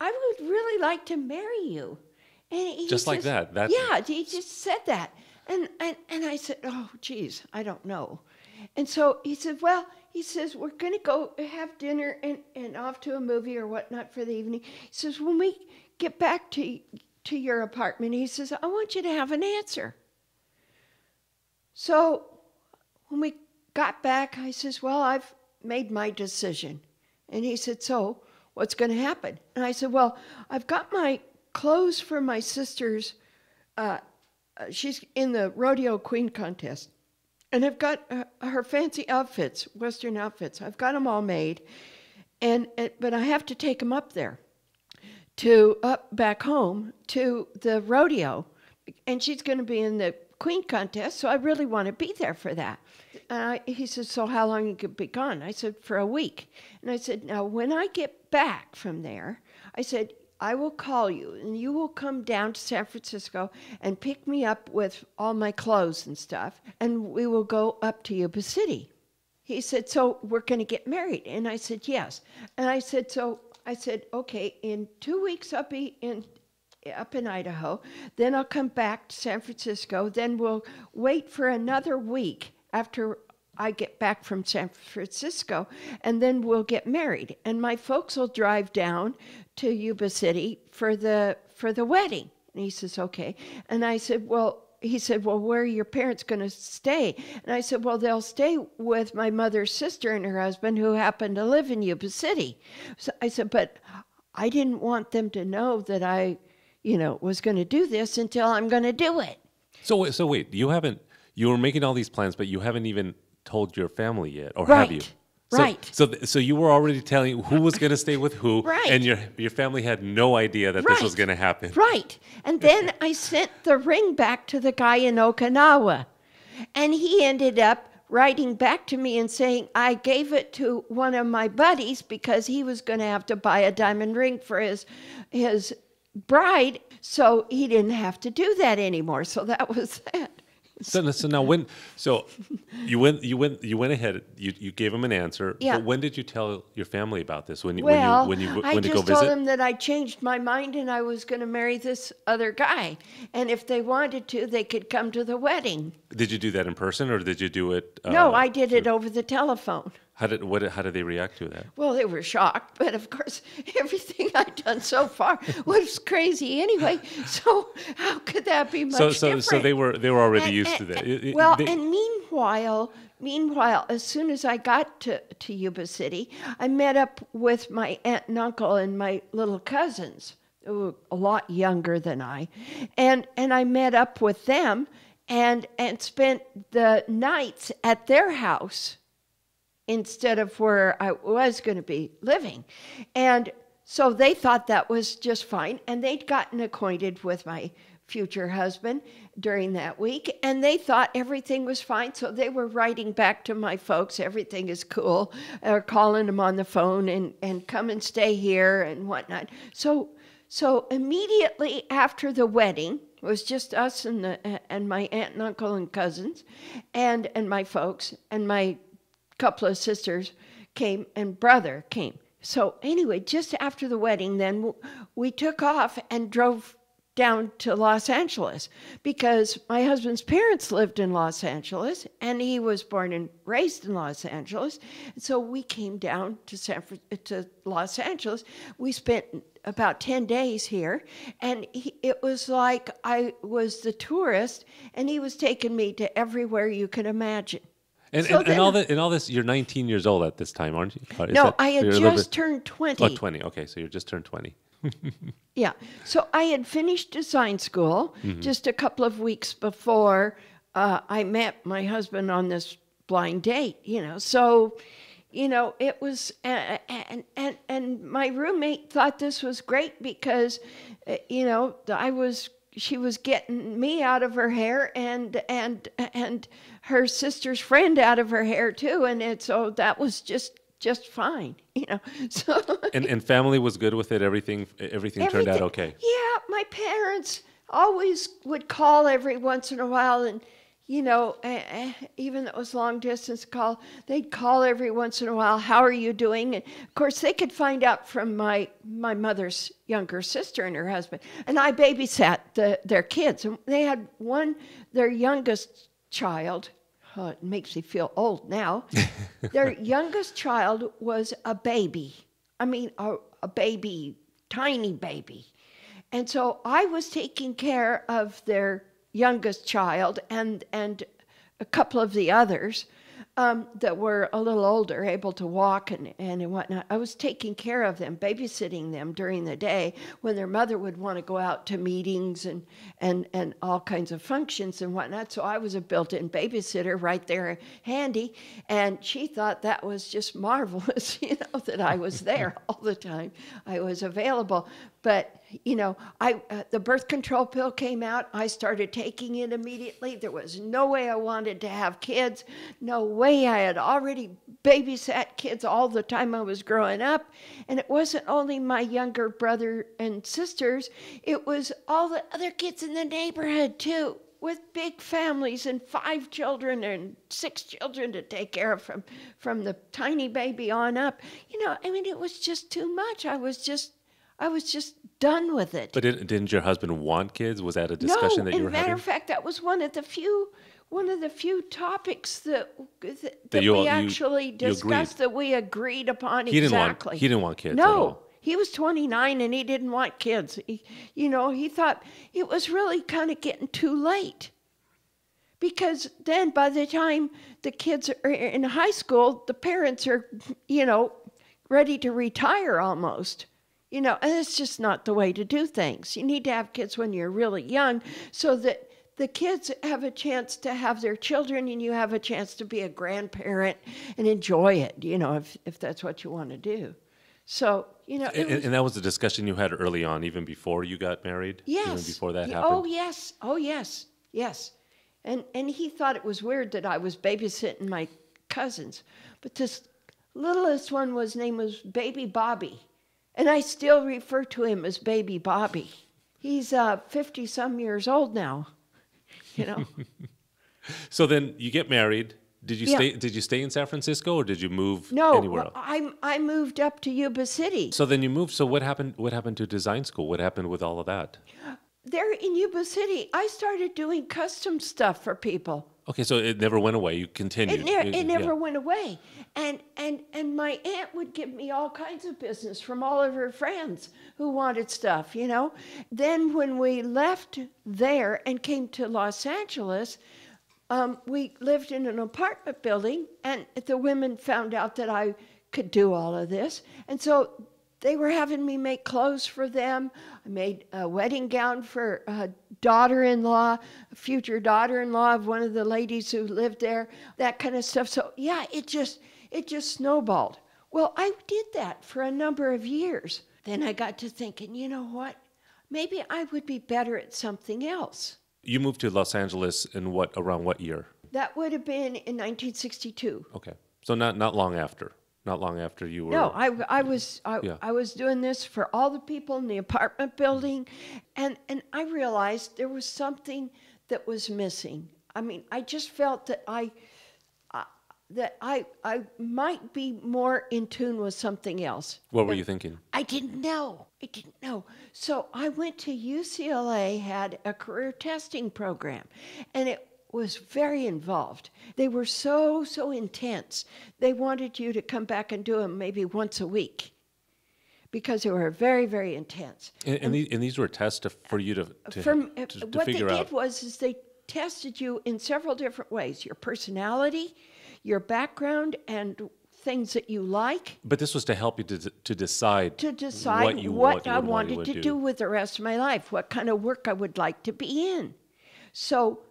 Speaker 2: would really like to marry you. And he
Speaker 1: just like
Speaker 2: says,
Speaker 1: that.
Speaker 2: Yeah, he just said that. And I said, oh, geez, I don't know. And so he said, we're going to go have dinner and off to a movie or whatnot for the evening. He says, when we get back to your apartment, he says, I want you to have an answer. So when we got back, I says, well, I've made my decision. And he said, so what's going to happen? And I said, well, I've got my clothes for my sister's, she's in the rodeo queen contest. And I've got her fancy outfits, Western outfits. I've got them all made. But I have to take them up there. Back home to the rodeo, and she's going to be in the queen contest, so I really want to be there for that. He said, so how long you could be gone? I said, for a week. And I said, now when I get back from there, I said, I will call you, and you will come down to San Francisco and pick me up with all my clothes and stuff, and we will go up to Yuba City. He said, so we're going to get married. And I said, yes. And I said, okay, in 2 weeks I'll be up in Idaho. Then I'll come back to San Francisco. Then we'll wait for another week after I get back from San Francisco, and then we'll get married. And my folks will drive down to Yuba City for the wedding. And he says, okay. And I said, he said, well, where are your parents going to stay? And I said, well, they'll stay with my mother's sister and her husband who happen to live in Yuba City. So I said, but I didn't want them to know that I, was going to do this until I'm going to do it.
Speaker 1: So wait, you were making all these plans, but you haven't even told your family yet, or
Speaker 2: right.
Speaker 1: have you?
Speaker 2: Right.
Speaker 1: So you were already telling who was going to stay with who,
Speaker 2: Right.
Speaker 1: and your family had no idea that this was going to happen.
Speaker 2: Right. And then I sent the ring back to the guy in Okinawa. And he ended up writing back to me and saying, I gave it to one of my buddies because he was going to have to buy a diamond ring for his bride, so he didn't have to do that anymore. So that was that.
Speaker 1: So now you went ahead, you gave him an answer.
Speaker 2: Yeah.
Speaker 1: But when did you tell your family about this? When you
Speaker 2: I
Speaker 1: went to go
Speaker 2: just
Speaker 1: visit?
Speaker 2: told them that I changed my mind and I was going to marry this other guy. And if they wanted to, they could come to the wedding.
Speaker 1: Did you do that in person or did you do it?
Speaker 2: No, I did it over the telephone.
Speaker 1: How did they react to that?
Speaker 2: Well, they were shocked, but of course, everything I'd done so far was crazy anyway. So how could that be much different?
Speaker 1: So they were already used to that.
Speaker 2: And meanwhile, as soon as I got to Yuba City, I met up with my aunt and uncle and my little cousins, who were a lot younger than I, and I met up with them and spent the nights at their house instead of where I was going to be living. And so they thought that was just fine. And they'd gotten acquainted with my future husband during that week. And they thought everything was fine. So they were writing back to my folks, everything is cool, or calling them on the phone and come and stay here and whatnot. So immediately after the wedding, it was just us and my aunt and uncle and cousins and my folks, and my couple of sisters came and brother came. So anyway, just after the wedding, then we took off and drove down to Los Angeles because my husband's parents lived in Los Angeles and he was born and raised in Los Angeles. And so we came down to Los Angeles. We spent about 10 days here, and it was like I was the tourist and he was taking me to everywhere you could imagine.
Speaker 1: And all this, you're 19 years old at this time, aren't you?
Speaker 2: I had just turned 20.
Speaker 1: Oh, 20. Okay, so you just turned 20.
Speaker 2: Yeah. So I had finished design school just a couple of weeks before I met my husband on this blind date, So, it was, and my roommate thought this was great because, she was getting me out of her hair and her sister's friend out of her hair too, and so that was just fine, So
Speaker 1: and family was good with it. Everything turned out okay.
Speaker 2: Yeah, my parents always would call every once in a while, and even though it was long distance call, they'd call every once in a while. How are you doing? And of course, they could find out from my mother's younger sister and her husband. And I babysat their kids. And they had their youngest child. Oh, it makes me feel old now. Their youngest child was a baby. I mean, a baby, tiny baby. And so I was taking care of their youngest child and a couple of the others that were a little older, able to walk and whatnot. I was taking care of them, babysitting them during the day when their mother would want to go out to meetings and all kinds of functions and whatnot. So I was a built-in babysitter right there handy, and she thought that was just marvelous, that I was there all the time. I was available. But, the birth control pill came out. I started taking it immediately. There was no way I wanted to have kids. No way. I had already babysat kids all the time I was growing up. And it wasn't only my younger brother and sisters. It was all the other kids in the neighborhood, too, with big families and 5 children and 6 children to take care of from the tiny baby on up. It was just too much. I was just done with it.
Speaker 1: But didn't your husband want kids? Was that a discussion that you were having? No, as a matter
Speaker 2: of fact, that was one of the few topics that we actually discussed, that we agreed upon. He
Speaker 1: didn't want kids.
Speaker 2: No,
Speaker 1: at all.
Speaker 2: He was 29 and he didn't want kids. He thought it was really kind of getting too late. Because then by the time the kids are in high school, the parents are, ready to retire almost. And it's just not the way to do things. You need to have kids when you're really young so that the kids have a chance to have their children, and you have a chance to be a grandparent and enjoy it, if that's what you want to do. So,
Speaker 1: And that was the discussion you had early on, even before you got married?
Speaker 2: Yes.
Speaker 1: Even before that happened?
Speaker 2: Oh, yes. Oh, yes. Yes. And he thought it was weird that I was babysitting my cousins. But this littlest one name was Baby Bobby. And I still refer to him as Baby Bobby. He's 50-some years old now,
Speaker 1: So then you get married. Did you stay in San Francisco, or did you move anywhere else?
Speaker 2: I moved up to Yuba City.
Speaker 1: So then you moved. So what happened to design school? What happened with all of that?
Speaker 2: There in Yuba City, I started doing custom stuff for people.
Speaker 1: Okay, so it never went away. You continued.
Speaker 2: It never went away. And my aunt would give me all kinds of business from all of her friends who wanted stuff, Then when we left there and came to Los Angeles, we lived in an apartment building, and the women found out that I could do all of this. And so they were having me make clothes for them. I made a wedding gown for a daughter-in-law, a future daughter-in-law of one of the ladies who lived there, that kind of stuff. So yeah, it just snowballed. Well, I did that for a number of years. Then I got to thinking, you know what? Maybe I would be better at something else.
Speaker 1: You moved to Los Angeles in around what year?
Speaker 2: That would have been in 1962.
Speaker 1: Okay, so not long after. Not long after you were.
Speaker 2: No, I was doing this for all the people in the apartment building, and I realized there was something that was missing. I mean, I just felt that I might be more in tune with something else.
Speaker 1: What were you thinking?
Speaker 2: I didn't know. So I went to UCLA, had a career testing program, and it was very involved. They were so intense. They wanted you to come back and do them maybe once a week because they were very, very intense.
Speaker 1: And these were tests for you to figure out.
Speaker 2: What they did was they tested you in several different ways: your personality, your background, and things that you like.
Speaker 1: But this was to help you to decide
Speaker 2: what I wanted to do with the rest of my life, what kind of work I would like to be in. So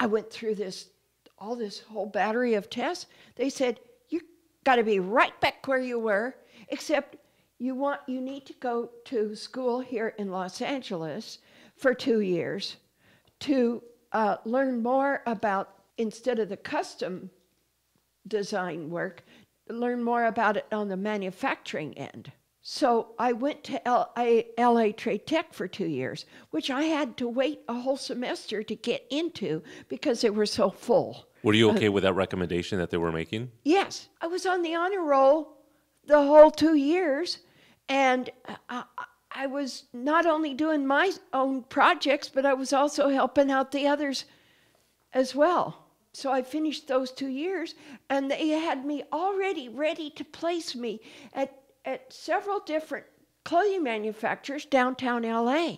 Speaker 2: I went through this whole battery of tests. They said, you got to be right back where you were, except you need to go to school here in Los Angeles for 2 years to learn more about, instead of the custom design work, learn more about it on the manufacturing end. So I went to LA Trade Tech for 2 years, which I had to wait a whole semester to get into because they were so full.
Speaker 1: Were you okay with that recommendation that they were making?
Speaker 2: Yes. I was on the honor roll the whole 2 years, and I was not only doing my own projects, but I was also helping out the others as well. So I finished those 2 years, and they had me already ready to place me at several different clothing manufacturers downtown LA.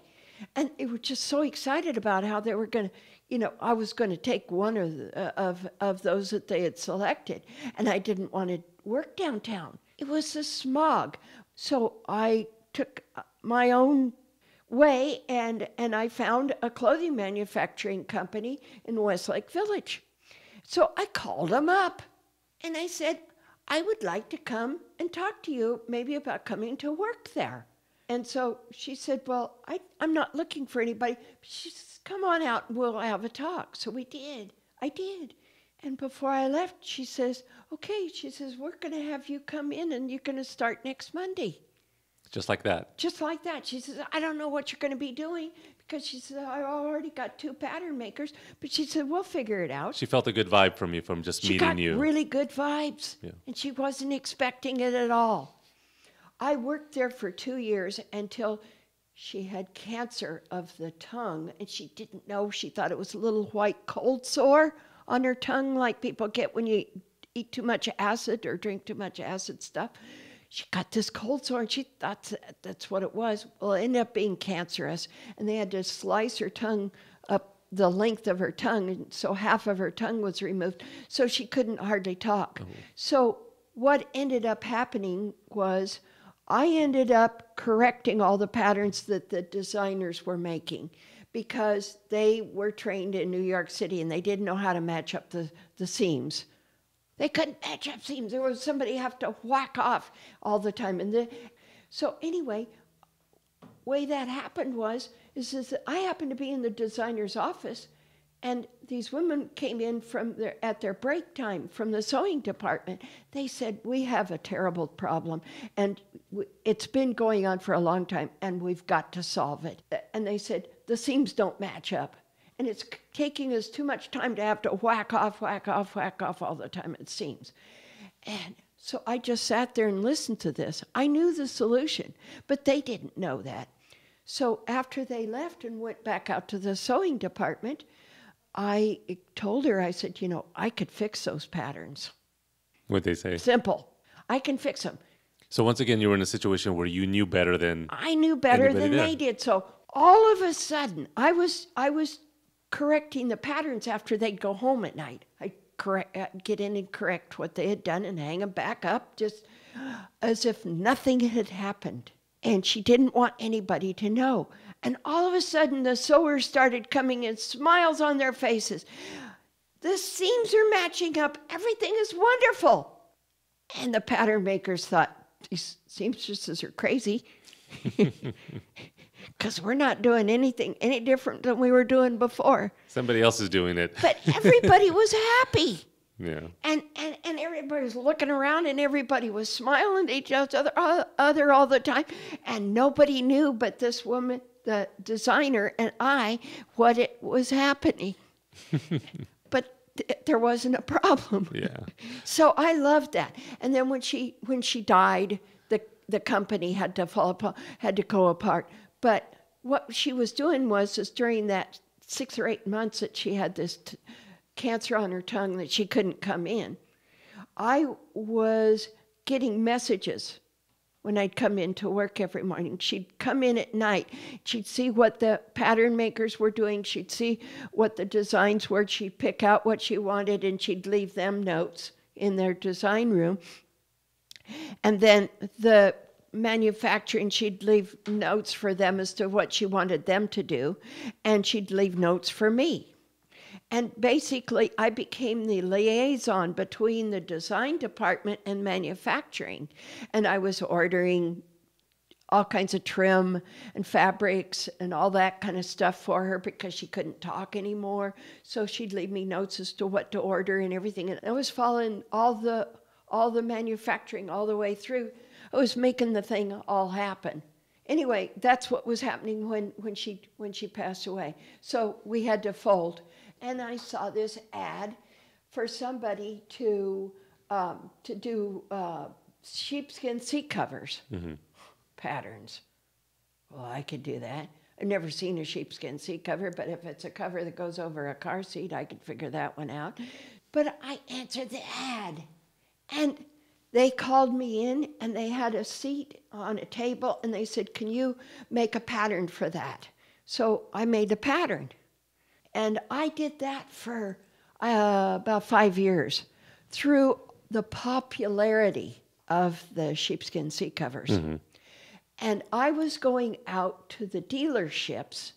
Speaker 2: And they were just so excited about how they were going to, I was going to take one of those that they had selected. And I didn't want to work downtown. It was the smog. So I took my own way, and I found a clothing manufacturing company in Westlake Village. So I called them up, and I said, I would like to come and talk to you maybe about coming to work there. And so she said, well, I'm not looking for anybody. She says, come on out and we'll have a talk. So we did. I did. And before I left, she says, okay, we're going to have you come in and you're going to start next Monday.
Speaker 1: Just like that?
Speaker 2: Just like that. She says, I don't know what you're going to be doing, because she said, I already got 2 pattern makers. But she said, we'll figure it out.
Speaker 1: She felt a good vibe from you, from just meeting you.
Speaker 2: She got really good vibes. Yeah. And she wasn't expecting it at all. I worked there for 2 years until she had cancer of the tongue, and she didn't know. She thought it was a little white cold sore on her tongue, like people get when you eat too much acid or drink too much acid stuff. She got this cold sore, and she thought that's what it was. Well, it ended up being cancerous, and they had to slice her tongue up the length of her tongue, and so half of her tongue was removed, so she couldn't hardly talk. Oh. So what ended up happening was I ended up correcting all the patterns that the designers were making, because they were trained in New York City and they didn't know how to match up the seams. They couldn't match up seams. There was somebody have to whack off all the time. So anyway, way that happened is that I happened to be in the designer's office, and these women came in at their break time from the sewing department. They said, we have a terrible problem, and it's been going on for a long time, and we've got to solve it. And they said, the seams don't match up, and it's taking us too much time to have to whack off all the time, it seems. And so I just sat there and listened to this. I knew the solution, but they didn't know that. So after they left and went back out to the sewing department, I told her, I said, I could fix those patterns.
Speaker 1: What'd they say?
Speaker 2: Simple. I can fix them.
Speaker 1: So once again, you were in a situation where you knew better than
Speaker 2: I knew better than they did. So all of a sudden, I was correcting the patterns after they'd go home at night. I'd get in and correct what they had done and hang them back up, just as if nothing had happened. And she didn't want anybody to know. And all of a sudden, the sewers started coming in, smiles on their faces. The seams are matching up. Everything is wonderful. And the pattern makers thought, these seamstresses are crazy. Because we're not doing anything any different than we were doing before.
Speaker 1: Somebody else is doing it.
Speaker 2: But everybody was happy.
Speaker 1: Yeah.
Speaker 2: And everybody was looking around, and everybody was smiling at each other all the time. And nobody knew but this woman, the designer, and I, what it was happening. But there wasn't a problem.
Speaker 1: Yeah.
Speaker 2: So I loved that. And then when she died, the company had to fall apart, had to go apart. But what she was doing was during that 6 or 8 months that she had this cancer on her tongue that she couldn't come in, I was getting messages when I'd come in to work every morning. She'd come in at night. She'd see what the pattern makers were doing. She'd see what the designs were. She'd pick out what she wanted, and she'd leave them notes in their design room. And then the manufacturing, she'd leave notes for them as to what she wanted them to do, and she'd leave notes for me. And basically, I became the liaison between the design department and manufacturing. And I was ordering all kinds of trim and fabrics and all that kind of stuff for her because she couldn't talk anymore. So she'd leave me notes as to what to order and everything. And I was following all the manufacturing all the way through. I was making the thing all happen. Anyway, that's what was happening when she passed away. So we had to fold. And I saw this ad for somebody to do sheepskin seat covers, patterns. Well, I could do that. I've never seen a sheepskin seat cover, but if it's a cover that goes over a car seat, I could figure that one out. But I answered the ad, and they called me in, and they had a seat on a table, and they said, can you make a pattern for that? So I made a pattern. And I did that for about 5 years through the popularity of the sheepskin seat covers. Mm-hmm. And I was going out to the dealerships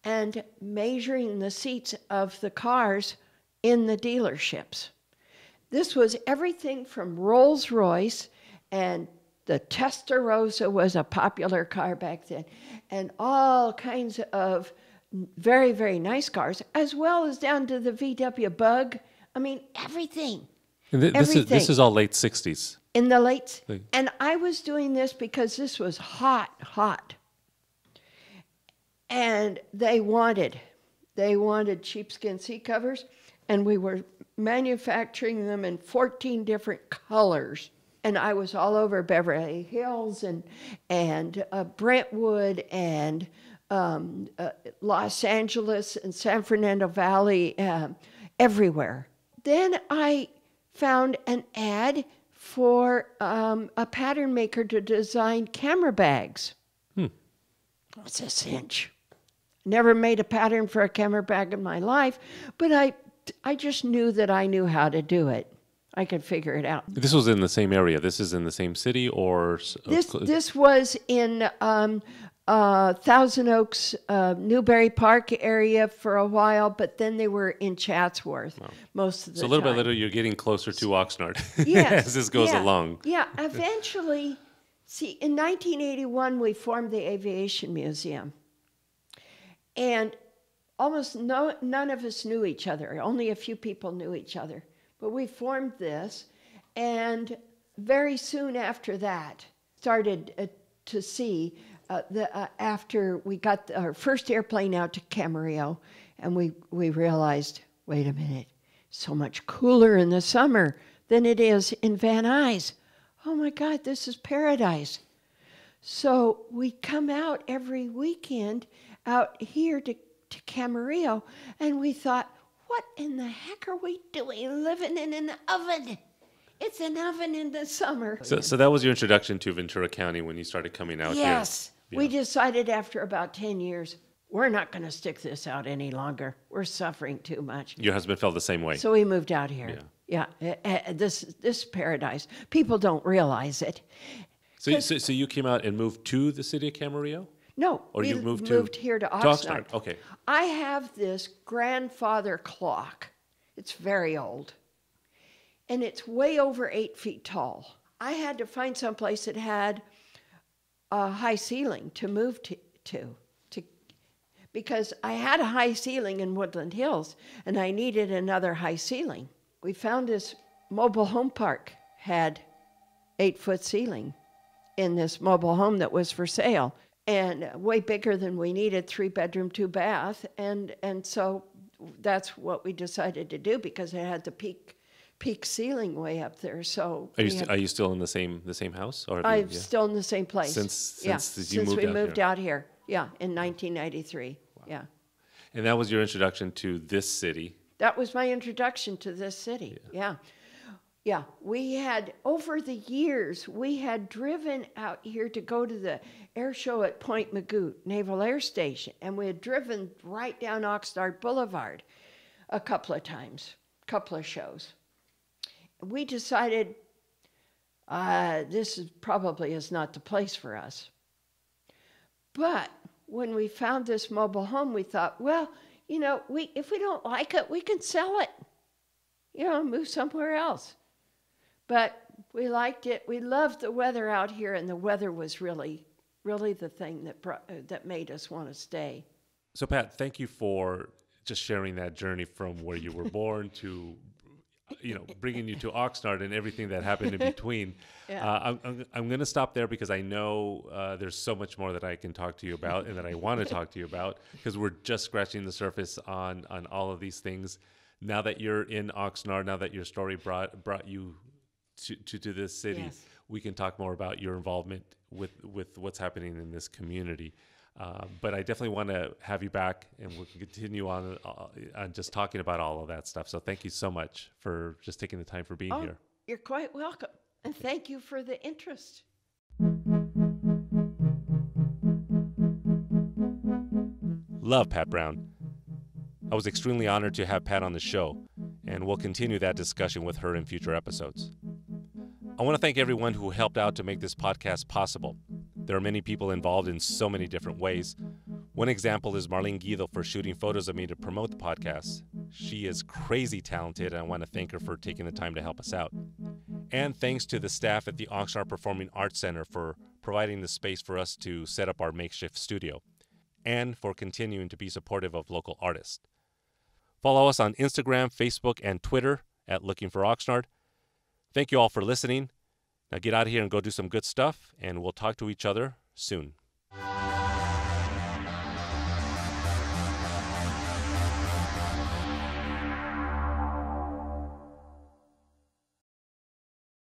Speaker 2: and measuring the seats of the cars in the dealerships. This was everything from Rolls-Royce, and the Testarossa was a popular car back then, and all kinds of very, very nice cars, as well as down to the VW Bug. I mean, everything.
Speaker 1: This is all late 60s.
Speaker 2: In the late. And I was doing this because this was hot. And they wanted sheepskin seat covers, and we were manufacturing them in 14 different colors. And I was all over Beverly Hills and Brentwood and Los Angeles and San Fernando Valley, everywhere. Then I found an ad for a pattern maker to design camera bags. That's a cinch. Never made a pattern for a camera bag in my life, but I just knew that I knew how to do it. I could figure it out.
Speaker 1: This was in the same area. This is in the same city, or
Speaker 2: this was in Thousand Oaks, Newberry Park area for a while, but then they were in Chatsworth most of the time.
Speaker 1: So little by little, you're getting closer to Oxnard
Speaker 2: Yes,
Speaker 1: as this goes along.
Speaker 2: Yeah, eventually, see, in 1981, we formed the Aviation Museum. And almost none of us knew each other. Only a few people knew each other. But we formed this, and very soon after that, started to see after we got our first airplane out to Camarillo, and we realized, wait a minute, so much cooler in the summer than it is in Van Nuys. Oh my God, this is paradise. So we come out every weekend out here to Camarillo, and we thought, what in the heck are we doing living in an oven? It's an oven in the summer.
Speaker 1: So that was your introduction to Ventura County when you started coming out here?
Speaker 2: Yes. Yeah. We decided after about 10 years, we're not going to stick this out any longer. We're suffering too much.
Speaker 1: Your husband felt the same way.
Speaker 2: So we moved out here. Yeah. This paradise. People don't realize it.
Speaker 1: So you came out and moved to the city of Camarillo?
Speaker 2: No,
Speaker 1: or
Speaker 2: we
Speaker 1: you moved
Speaker 2: here to Oxnard.
Speaker 1: Okay.
Speaker 2: I have this grandfather clock. It's very old. And it's way over 8 feet tall. I had to find someplace that had a high ceiling to move to because I had a high ceiling in Woodland Hills, and I needed another high ceiling. We found this mobile home park had 8-foot ceiling in this mobile home that was for sale, and way bigger than we needed, 3-bedroom, 2-bath, and so that's what we decided to do because it had the peak ceiling way up there. So
Speaker 1: are you still in the same house? Or
Speaker 2: I'm still in the same place.
Speaker 1: Since
Speaker 2: we moved out here. Yeah, in 1993. Wow. Yeah.
Speaker 1: And that was your introduction to this city.
Speaker 2: That was my introduction to this city. Yeah. Yeah, we had, over the years, we had driven out here to go to the air show at Point Magoo Naval Air Station, and we had driven right down Oxnard Boulevard a couple of times, couple of shows. We decided this probably is not the place for us. But when we found this mobile home, we thought, well, if we don't like it, we can sell it, move somewhere else. But we liked it. We loved the weather out here, and the weather was really, really the thing that made us want to stay.
Speaker 1: So, Pat, thank you for just sharing that journey from where you were born to, bringing you to Oxnard and everything that happened in between. Yeah. I'm going to stop there because I know there's so much more that I can talk to you about and that I want to talk to you about because we're just scratching the surface on all of these things. Now that you're in Oxnard, now that your story brought you to this city, yes, we can talk more about your involvement with what's happening in this community. But I definitely want to have you back, and we can continue on just talking about all of that stuff. So thank you so much for just taking the time for being here.
Speaker 2: You're quite welcome, and thank you for the interest.
Speaker 1: Love Pat Brown. I was extremely honored to have Pat on the show, and we'll continue that discussion with her in future episodes. I want to thank everyone who helped out to make this podcast possible. There are many people involved in so many different ways. One example is Marlene Guido for shooting photos of me to promote the podcast. She is crazy talented, and I want to thank her for taking the time to help us out. And thanks to the staff at the Oxnard Performing Arts Center for providing the space for us to set up our makeshift studio, and for continuing to be supportive of local artists. Follow us on Instagram, Facebook, and Twitter at Looking for Oxnard. Thank you all for listening. Now get out of here and go do some good stuff, and we'll talk to each other soon.